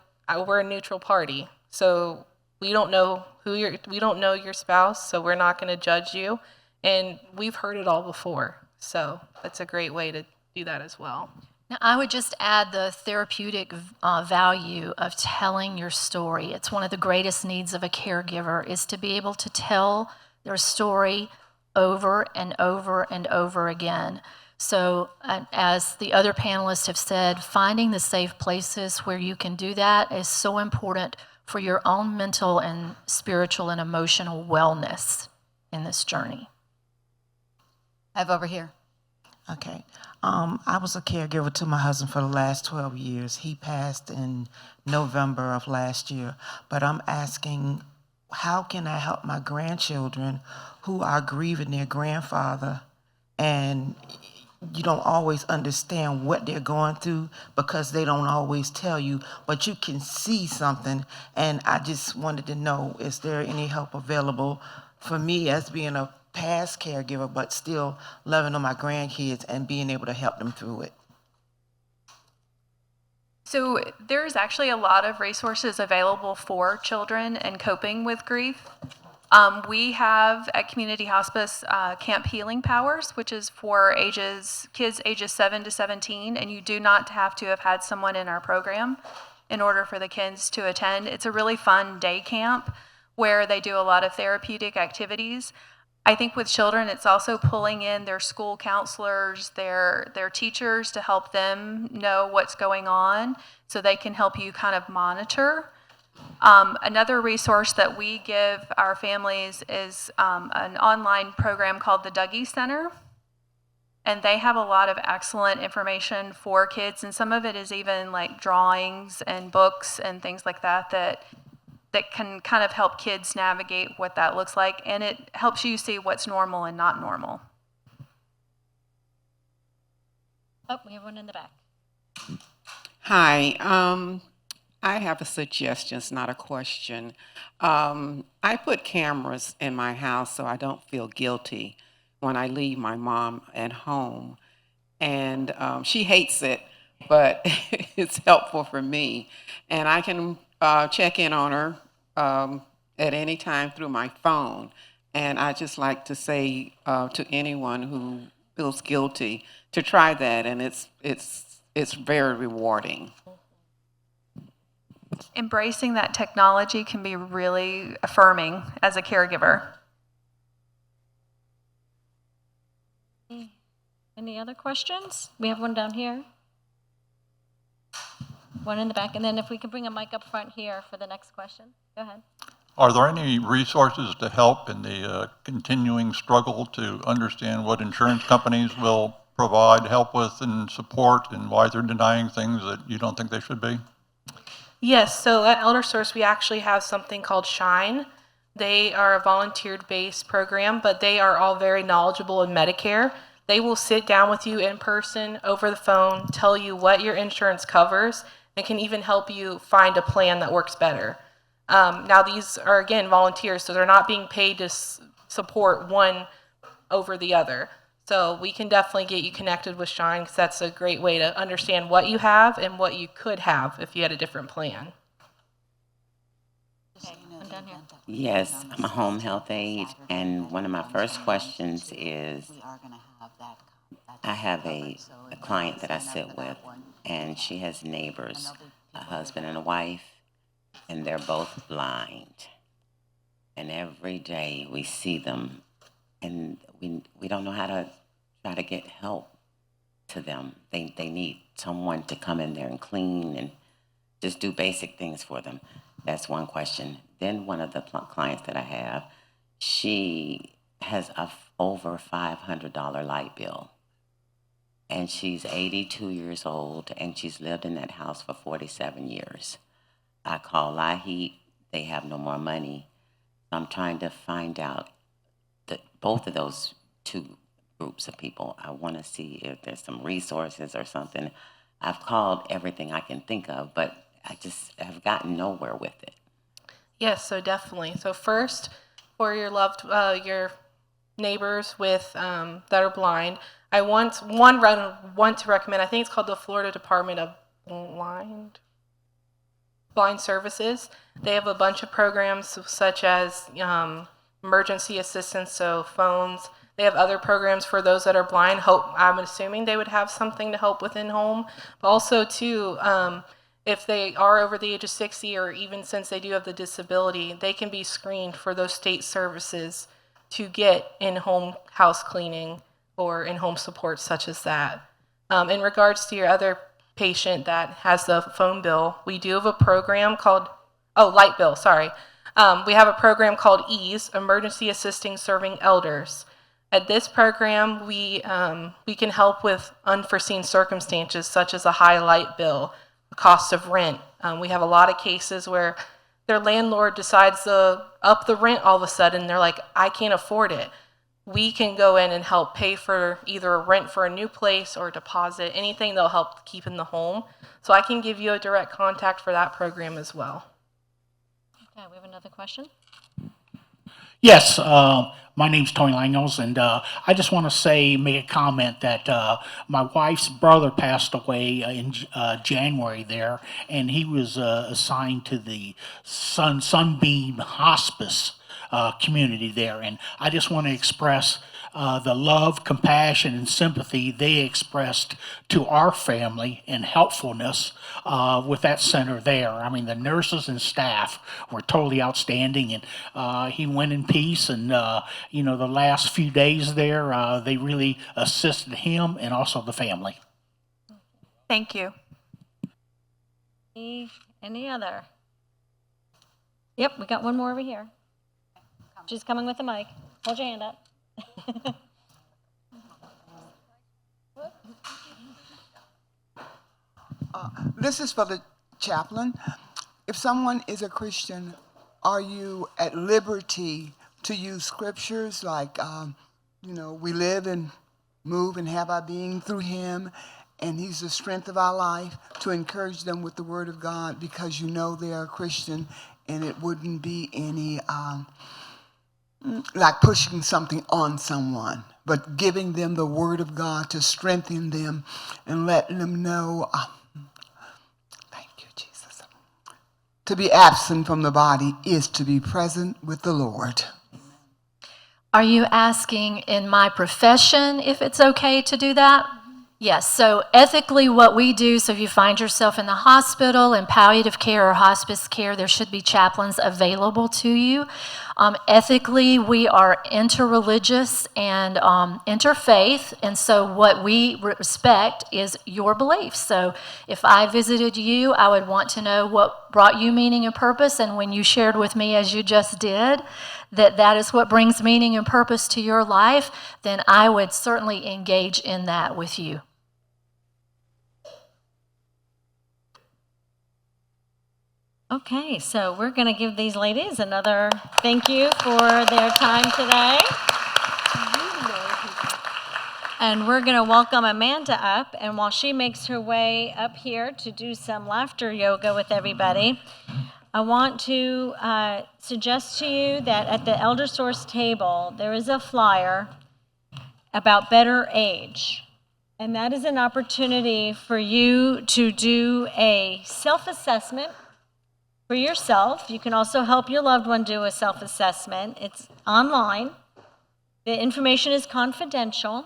S2: we're a neutral party, so we don't know your spouse, so we're not going to judge you, and we've heard it all before, so that's a great way to do that as well.
S4: Now, I would just add the therapeutic value of telling your story. It's one of the greatest needs of a caregiver, is to be able to tell their story over and over and over again. So as the other panelists have said, finding the safe places where you can do that is so important for your own mental and spiritual and emotional wellness in this journey.
S7: I have over here.
S8: Okay. I was a caregiver to my husband for the last 12 years. He passed in November of last year. But I'm asking, how can I help my grandchildren who are grieving their grandfather, and you don't always understand what they're going through because they don't always tell you, but you can see something. And I just wanted to know, is there any help available for me as being a past caregiver, but still loving on my grandkids and being able to help them through it?
S3: So there's actually a lot of resources available for children and coping with grief. We have at Community Hospice Camp Healing Powers, which is for kids ages 7 to 17, and you do not have to have had someone in our program in order for the kids to attend. It's a really fun day camp where they do a lot of therapeutic activities. I think with children, it's also pulling in their school counselors, their teachers to help them know what's going on so they can help you kind of monitor. Another resource that we give our families is an online program called the Dougie Center. And they have a lot of excellent information for kids, and some of it is even like drawings and books and things like that can kind of help kids navigate what that looks like, and it helps you see what's normal and not normal.
S1: Oh, we have one in the back.
S9: Hi, I have a suggestion, it's not a question. I put cameras in my house so I don't feel guilty when I leave my mom at home. And she hates it, but it's helpful for me. And I can check in on her at any time through my phone. And I just like to say to anyone who feels guilty to try that, and it's very rewarding.
S3: Embracing that technology can be really affirming as a caregiver.
S1: Any other questions? We have one down here. One in the back, and then if we can bring a mic up front here for the next question. Go ahead.
S10: Are there any resources to help in the continuing struggle to understand what insurance companies will provide help with and support, and why they're denying things that you don't think they should be?
S2: Yes, so at ElderSource, we actually have something called Shine. They are a volunteer-based program, but they are all very knowledgeable in Medicare. They will sit down with you in person, over the phone, tell you what your insurance covers, and can even help you find a plan that works better. Now, these are, again, volunteers, so they're not being paid to support one over the other. So we can definitely get you connected with Shine, because that's a great way to understand what you have and what you could have if you had a different plan.
S1: Okay, I'm down here.
S11: Yes, I'm a home health aide, and one of my first questions is, I have a client that I sit with, and she has neighbors, a husband and a wife, and they're both blind. And every day we see them, and we don't know how to try to get help to them. They need someone to come in there and clean and just do basic things for them. That's one question. Then one of the clients that I have, she has a over $500 light bill. And she's 82 years old, and she's lived in that house for 47 years. I call LIHEAP, they have no more money. So I'm trying to find out both of those two groups of people. I want to see if there's some resources or something. I've called everything I can think of, but I just have gotten nowhere with it.
S2: Yes, so definitely. So first, for your neighbors with that are blind, I want to recommend. I think it's called the Florida Department of Blind Services. They have a bunch of programs such as emergency assistance, so phones. They have other programs for those that are blind. I'm assuming they would have something to help with in-home. But also, too, if they are over the age of 60, or even since they do have the disability, they can be screened for those state services to get in-home house cleaning or in-home support such as that. In regards to your other patient that has the phone bill, we do have a program called light bill, sorry. We have a program called EASE, Emergency Assisting Serving Elders. At this program, we can help with unforeseen circumstances such as a high light bill, the cost of rent. We have a lot of cases where their landlord decides to up the rent all of a sudden. They're like, I can't afford it. We can go in and help pay for either a rent for a new place or a deposit, anything that'll help keep in the home. So I can give you a direct contact for that program as well.
S1: Okay, we have another question.
S12: Yes, my name's Tony Langels, and I just want to make a comment that my wife's brother passed away in January there, and he was assigned to the Sunbeam Hospice community there, and I just want to express the love, compassion, and sympathy they expressed to our family and helpfulness with that center there. I mean, the nurses and staff were totally outstanding, and he went in peace. And the last few days there, they really assisted him and also the family.
S3: Thank you.
S1: Any other? Yep, we got one more over here. She's coming with the mic. Hold your hand up.
S13: This is for the chaplain. If someone is a Christian, are you at liberty to use scriptures like, we live and move and have our being through him, and he's the strength of our life, to encourage them with the word of God because you know they are a Christian, and it wouldn't be any like pushing something on someone, but giving them the word of God to strengthen them and letting them know, thank you, Jesus. To be absent from the body is to be present with the Lord.
S4: Are you asking in my profession if it's okay to do that? Yes, so ethically what we do, so if you find yourself in the hospital, in palliative care or hospice care, there should be chaplains available to you. Ethically, we are interreligious and interfaith, and so what we respect is your beliefs. So if I visited you, I would want to know what brought you meaning and purpose, and when you shared with me, as you just did, that is what brings meaning and purpose to your life, then I would certainly engage in that with you.
S1: Okay, so we're going to give these ladies another thank you for their time today. And we're going to welcome Amanda up, and while she makes her way up here to do some laughter yoga with everybody, I want to suggest to you that at the ElderSource table, there is a flyer about better age. And that is an opportunity for you to do a self-assessment for yourself. You can also help your loved one do a self-assessment. It's online. The information is confidential.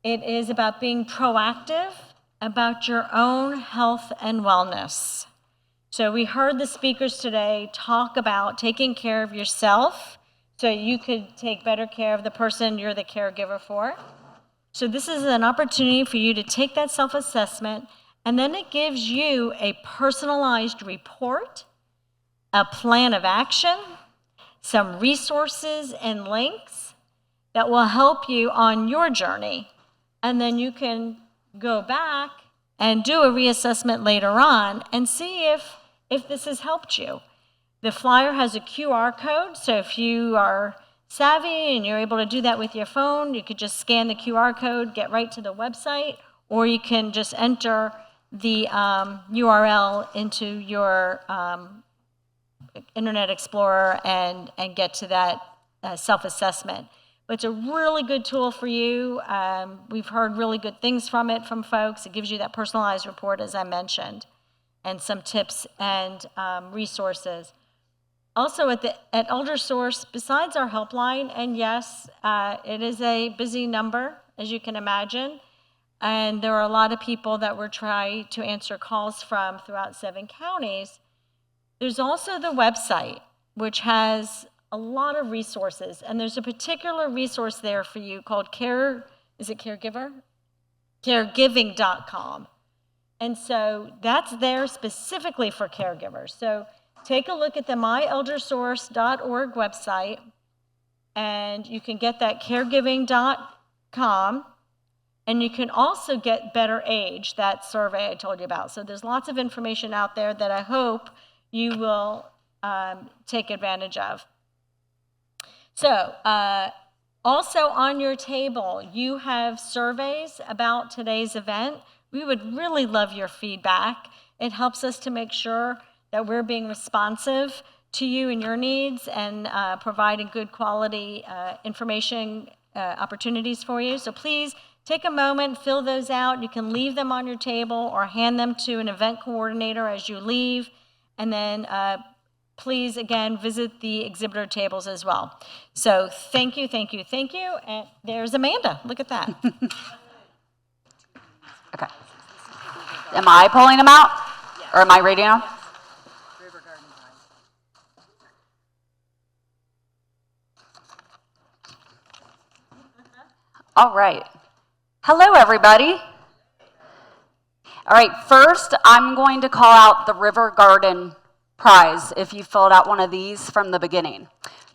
S1: It is about being proactive about your own health and wellness. So we heard the speakers today talk about taking care of yourself so you could take better care of the person you're the caregiver for. So this is an opportunity for you to take that self-assessment, and then it gives you a personalized report, a plan of action, some resources and links that will help you on your journey. And then you can go back and do a reassessment later on and see if this has helped you. The flyer has a QR code, so if you are savvy and you're able to do that with your phone, you could just scan the QR code, get right to the website, or you can just enter the URL into your Internet Explorer and get to that self-assessment. But it's a really good tool for you. We've heard really good things from it from folks. It gives you that personalized report, as I mentioned, and some tips and resources. Also at ElderSource, besides our helpline, and yes, it is a busy number, as you can imagine, and there are a lot of people that we're trying to answer calls from throughout 7 counties. There's also the website, which has a lot of resources, and there's a particular resource there for you called Caregiver? Caregiving.com. And so that's there specifically for caregivers. So take a look at the myeldersource.org website, and you can get that caregiving.com, and you can also get Better Age, that survey I told you about. So there's lots of information out there that I hope you will take advantage of. So also on your table, you have surveys about today's event. We would really love your feedback. It helps us to make sure that we're being responsive to you and your needs and providing good quality information opportunities for you. So please take a moment, fill those out. You can leave them on your table or hand them to an event coordinator as you leave. And then please, again, visit the exhibitor tables as well. So thank you, thank you, thank you. And there's Amanda. Look at that.
S14: Okay. Am I pulling them out? Or am I reading them? All right. Hello, everybody. All right, first, I'm going to call out the River Garden prize if you filled out one of these from the beginning.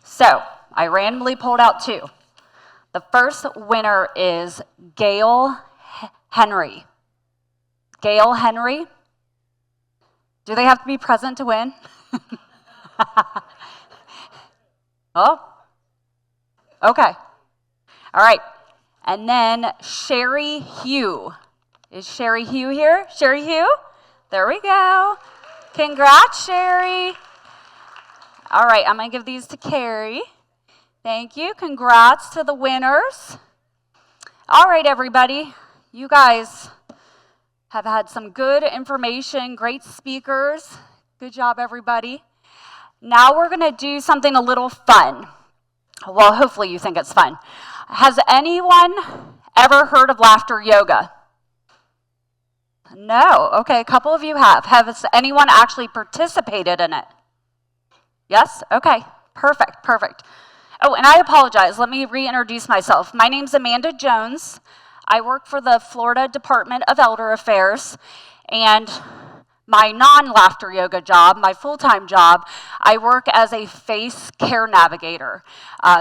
S14: So, I randomly pulled out two. The first winner is Gail Henry. Gail Henry. Do they have to be present to win? Oh, okay. All right. And then Sherry Hugh. Is Sherry Hugh here? Sherry Hugh? There we go. Congrats, Sherry. All right, I'm going to give these to Carrie. Thank you. Congrats to the winners. All right, everybody. You guys have had some good information, great speakers. Good job, everybody. Now we're going to do something a little fun. Well, hopefully you think it's fun. Has anyone ever heard of laughter yoga? No. Okay, a couple of you have. Has anyone actually participated in it? Yes? Okay, perfect, perfect. Oh, and I apologize. Let me reintroduce myself. My name's Amanda Jones. I work for the Florida Department of Elder Affairs, and my non-laughter yoga job, my full-time job, I work as a FACE care navigator.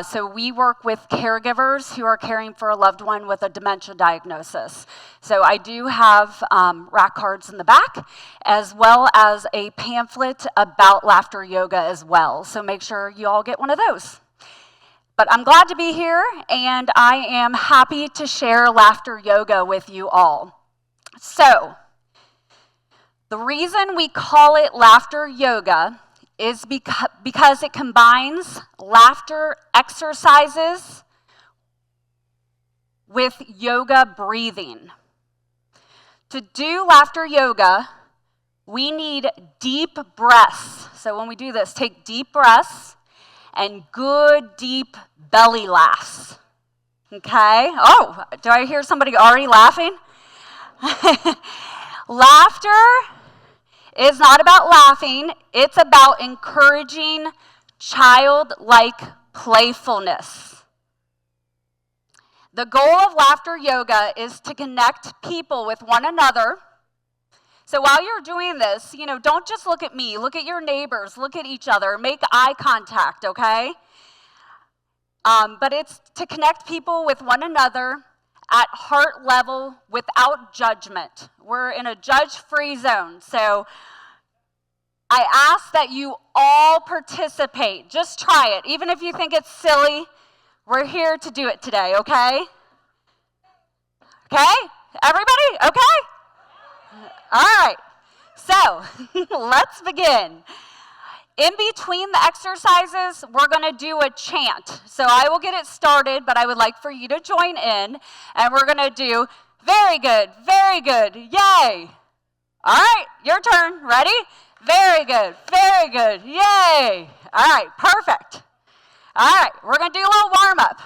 S14: So we work with caregivers who are caring for a loved one with a dementia diagnosis. So I do have rack cards in the back, as well as a pamphlet about laughter yoga as well. So make sure you all get one of those. But I'm glad to be here, and I am happy to share laughter yoga with you all. So, the reason we call it laughter yoga is because it combines laughter exercises with yoga breathing. To do laughter yoga, we need deep breaths. So when we do this, take deep breaths and good deep belly laughs. Okay? Oh, do I hear somebody already laughing? Laughter is not about laughing, it's about encouraging childlike playfulness. The goal of laughter yoga is to connect people with one another. So while you're doing this, don't just look at me, look at your neighbors, look at each other, make eye contact, okay? But it's to connect people with one another at heart level without judgment. We're in a judge-free zone, so I ask that you all participate. Just try it. Even if you think it's silly, we're here to do it today, okay? Okay? Everybody? Okay? All right. So, let's begin. In between the exercises, we're going to do a chant. So I will get it started, but I would like for you to join in, and we're going to do, very good, yay. All right, your turn. Ready? Very good, yay. All right, perfect. All right, we're going to do a little warm-up.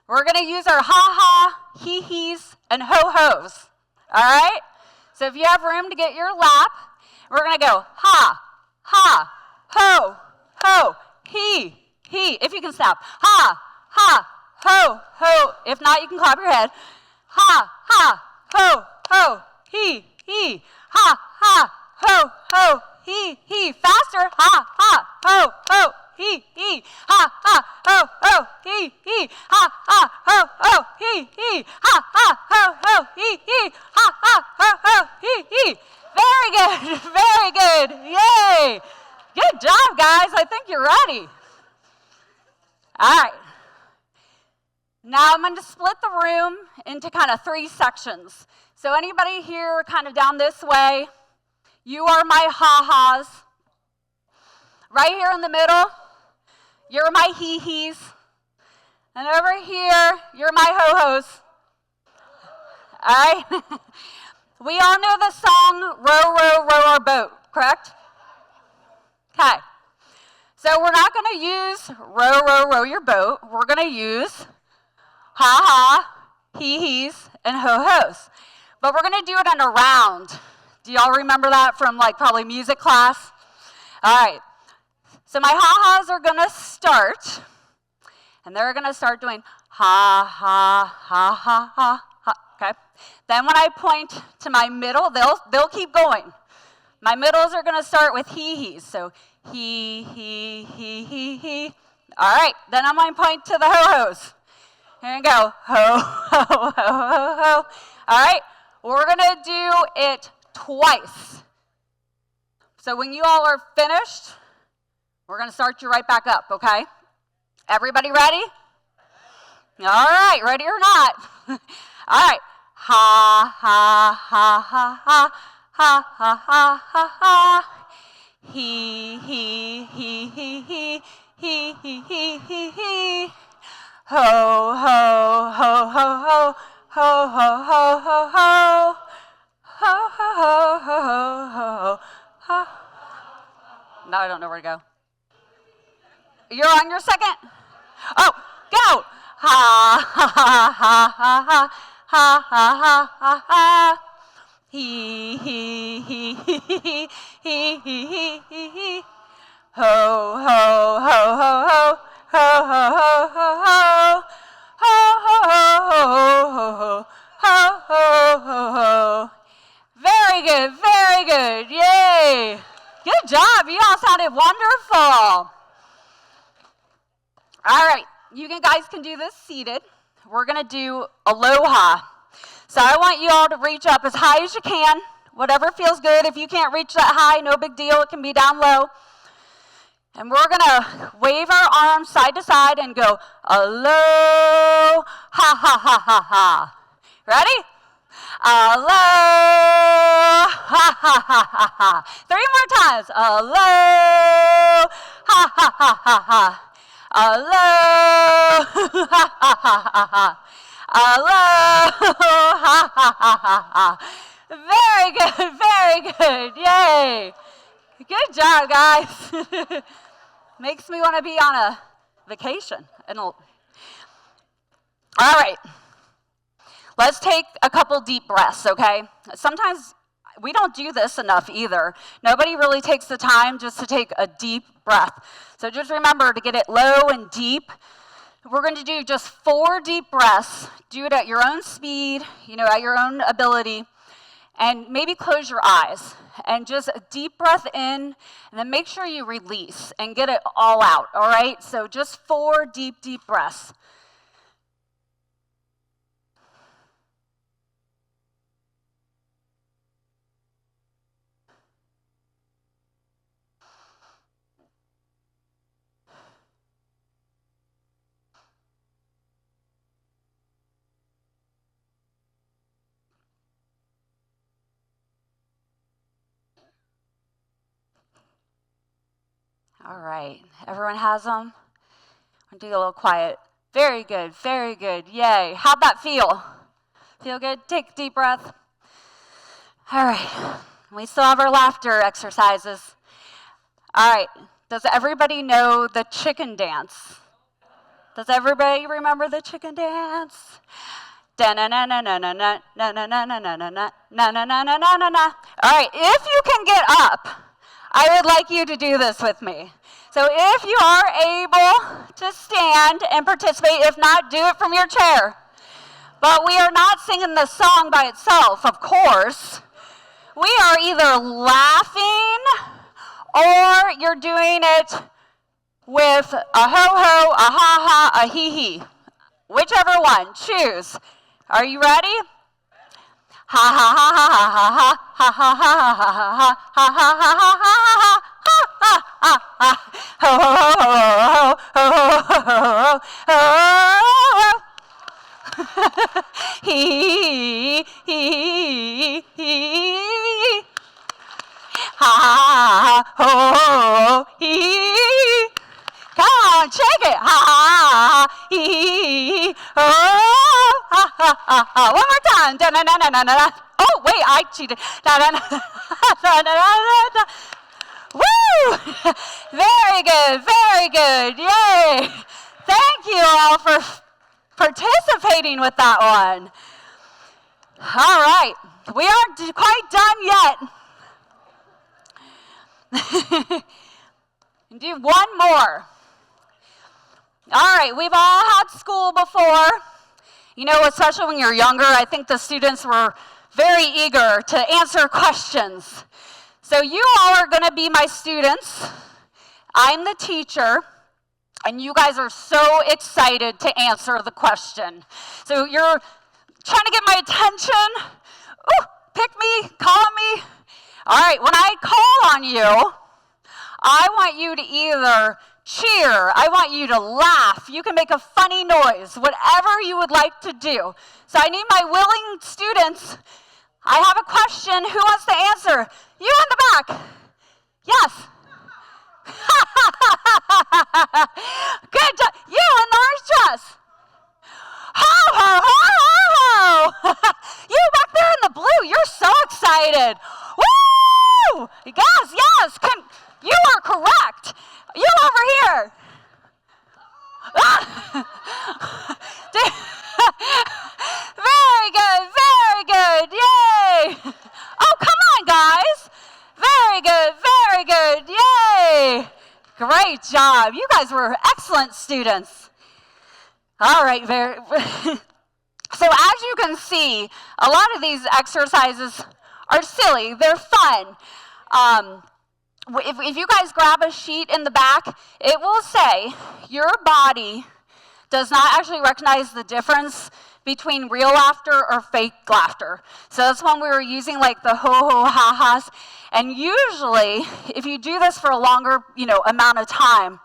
S14: We're going to use our ha-ha, hee-hees, and ho-hos. All right? So if you have room to get your lap, we're going to go ha, ha, ho, ho, he. If you can stop. Ha, ha, ho, ho. If not, you can clap your head. Ha, ha, ho, ho, he. Ha, ha, ho, ho, he. Faster. Ha, ha, ho, ho, he. Ha, ha, ho, ho, he. Ha, ha, ho, ho, he. Ha, ha, ho, ho, he. Ha, ha, ho, ho, he. Very good, very good. Yay. Good job, guys. I think you're ready. All right. Now I'm going to split the room into kind of 3 sections. So anybody here kind of down this way, you are my ha-has. Right here in the middle, you're my he-he's. And over here, you're my ho-hos. All right? We all know the song, Row, Row, Row Our Boat, correct? Okay. So we're not going to use row, row, row your boat. We're going to use ha-ha, he-he's, and ho-hos. But we're going to do it in a round. Do y'all remember that from like probably music class? All right. So my ha-has are going to start, and they're going to start doing ha, ha, ha, ha, ha, ha. Okay. Then when I point to my middle, they'll keep going. My middles are going to start with he-he's. So he. All right. Then I'm going to point to the ho-hos. Here we go. Ho, ho, ho, ho, ho. All right. We're going to do it twice. So when you all are finished, we're going to start you right back up, okay? Everybody ready? All right. Ready or not? All right. Ha, ha, ha, ha, ha. Ha, ha, ha, ha, ha. He, ho, ho, ho, ho, ho. Ho, ho, ho, ho, ho. Ho, ho, ho, ho, ho, ho. Now I don't know where to go. You're on your second? Oh, go. Ha, ha, ha, ha, ha. Ha, ha, ha, ha, ha. He. Ho, ho, ho, ho, ho. Ho, ho, ho, ho, ho. Ho, ho, ho, ho, ho, ho, ho, ho, ho. Very good, very good. Yay. Good job. You all sounded wonderful. All right. You guys can do this seated. We're going to do aloha. So I want you all to reach up as high as you can, whatever feels good. If you can't reach that high, no big deal. It can be down low. And we're going to wave our arms side to side and go, aloha, ha, ha, ha, ha, ha. Ready? Aloha, ha, ha, ha, ha, ha. 3 more times. Aloha, ha, ha, ha, ha, ha. Aloha, ha, ha, ha, ha, ha. Aloha, ha, ha, ha, ha, ha. Very good, very good. Yay. Good job, guys. Makes me want to be on a vacation. All right. Let's take a couple deep breaths, okay? Sometimes we don't do this enough either. Nobody really takes the time just to take a deep breath. So just remember to get it low and deep. We're going to do just 4 deep breaths. Do it at your own speed, at your own ability. And maybe close your eyes and just a deep breath in, and then make sure you release and get it all out, all right? So just 4 deep breaths. All right, everyone has them? I'll do a little quiet. Very good, yay. How'd that feel? Feel good? Take a deep breath. All right, we still have our laughter exercises. All right, does everybody know the chicken dance? Does everybody remember the chicken dance? All right, if you can get up, I would like you to do this with me. So if you are able to stand and participate, if not, do it from your chair. But we are not singing the song by itself, of course. We are either laughing or you're doing it with a ho-ho, a ha-ha, a hee-hee. Whichever one, choose. Are you ready? Ha ha ha ha ha ha ha ha ha ha ha ha ha ha ha ha ha ho ho ho ho ho ho he ha ho he. Come on, shake it. Ha he oh ha ha ha ha. One more time. Da na na na na na. Oh wait, I cheated. Da na na na na na na. Woo! Very good, very good. Yay! Thank you all for participating with that one. All right, we aren't quite done yet. Do one more. All right, we've all had school before. You know, especially when you're younger, I think the students were very eager to answer questions. So you all are going to be my students. I'm the teacher, and you guys are so excited to answer the question. So you're trying to get my attention. Ooh, pick me, call me. All right, when I call on you, I want you to either cheer, I want you to laugh, you can make a funny noise, whatever you would like to do. So I need my willing students. I have a question. Who wants to answer? You in the back. Yes. Good job. You in the orange dress. Ho, ho, ho, ho, ho. You back there in the blue. You're so excited. Woo! Yes, yes. You are correct. You over here. Very good, very good. Yay. Oh, come on, guys. Very good, very good. Yay. Great job. You guys were excellent students. All right, so as you can see, a lot of these exercises are silly. They're fun. If you guys grab a sheet in the back, it will say your body does not actually recognize the difference between real laughter or fake laughter. So that's when we were using like the ho-ho, ha-has. And usually, if you do this for a longer, amount of time,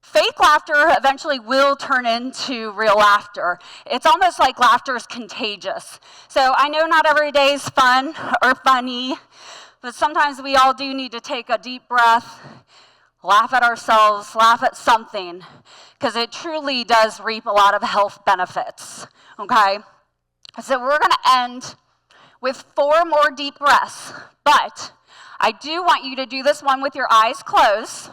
S14: fake laughter eventually will turn into real laughter. It's almost like laughter is contagious. So I know not every day is fun or funny, but sometimes we all do need to take a deep breath, laugh at ourselves, laugh at something, because it truly does reap a lot of health benefits, okay? So we're going to end with 4 more deep breaths, but I do want you to do this one with your eyes closed.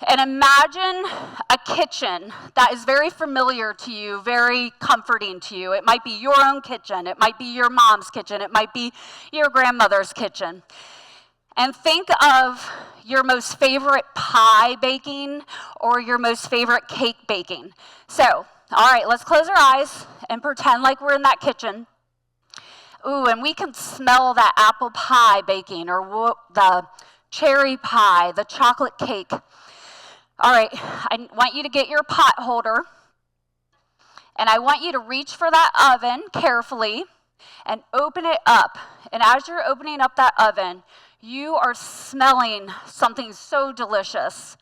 S14: And imagine a kitchen that is very familiar to you, very comforting to you. It might be your own kitchen. It might be your mom's kitchen. It might be your grandmother's kitchen. And think of your most favorite pie baking or your most favorite cake baking. So, all right, let's close our eyes and pretend like we're in that kitchen. Ooh, and we can smell that apple pie baking or the cherry pie, the chocolate cake. All right, I want you to get your pot holder, and I want you to reach for that oven carefully and open it up. And as you're opening up that oven, you are smelling something so delicious.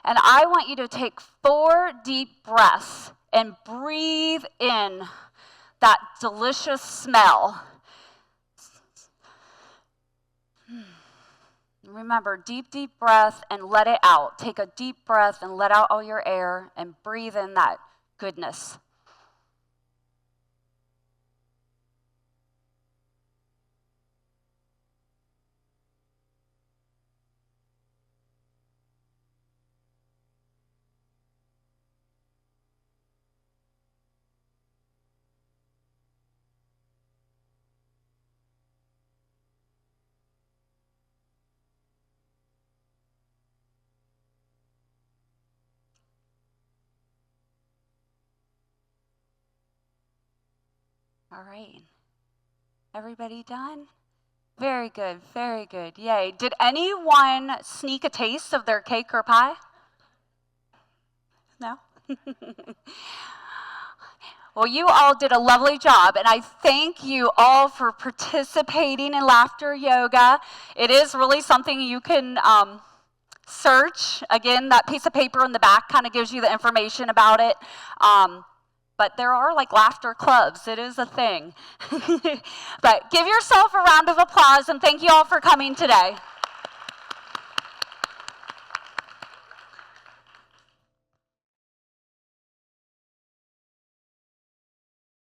S14: And I want you to take 4 deep breaths and breathe in that delicious smell. Remember, deep, deep breath and let it out. Take a deep breath and let out all your air and breathe in that goodness. All right. Everybody done? Very good, very good. Yay. Did anyone sneak a taste of their cake or pie? No? Well, you all did a lovely job, and I thank you all for participating in laughter yoga. It is really something you can search. Again, that piece of paper in the back kind of gives you the information about it. But there are like laughter clubs. It is a thing. But give yourself a round of applause, and thank you all for coming today.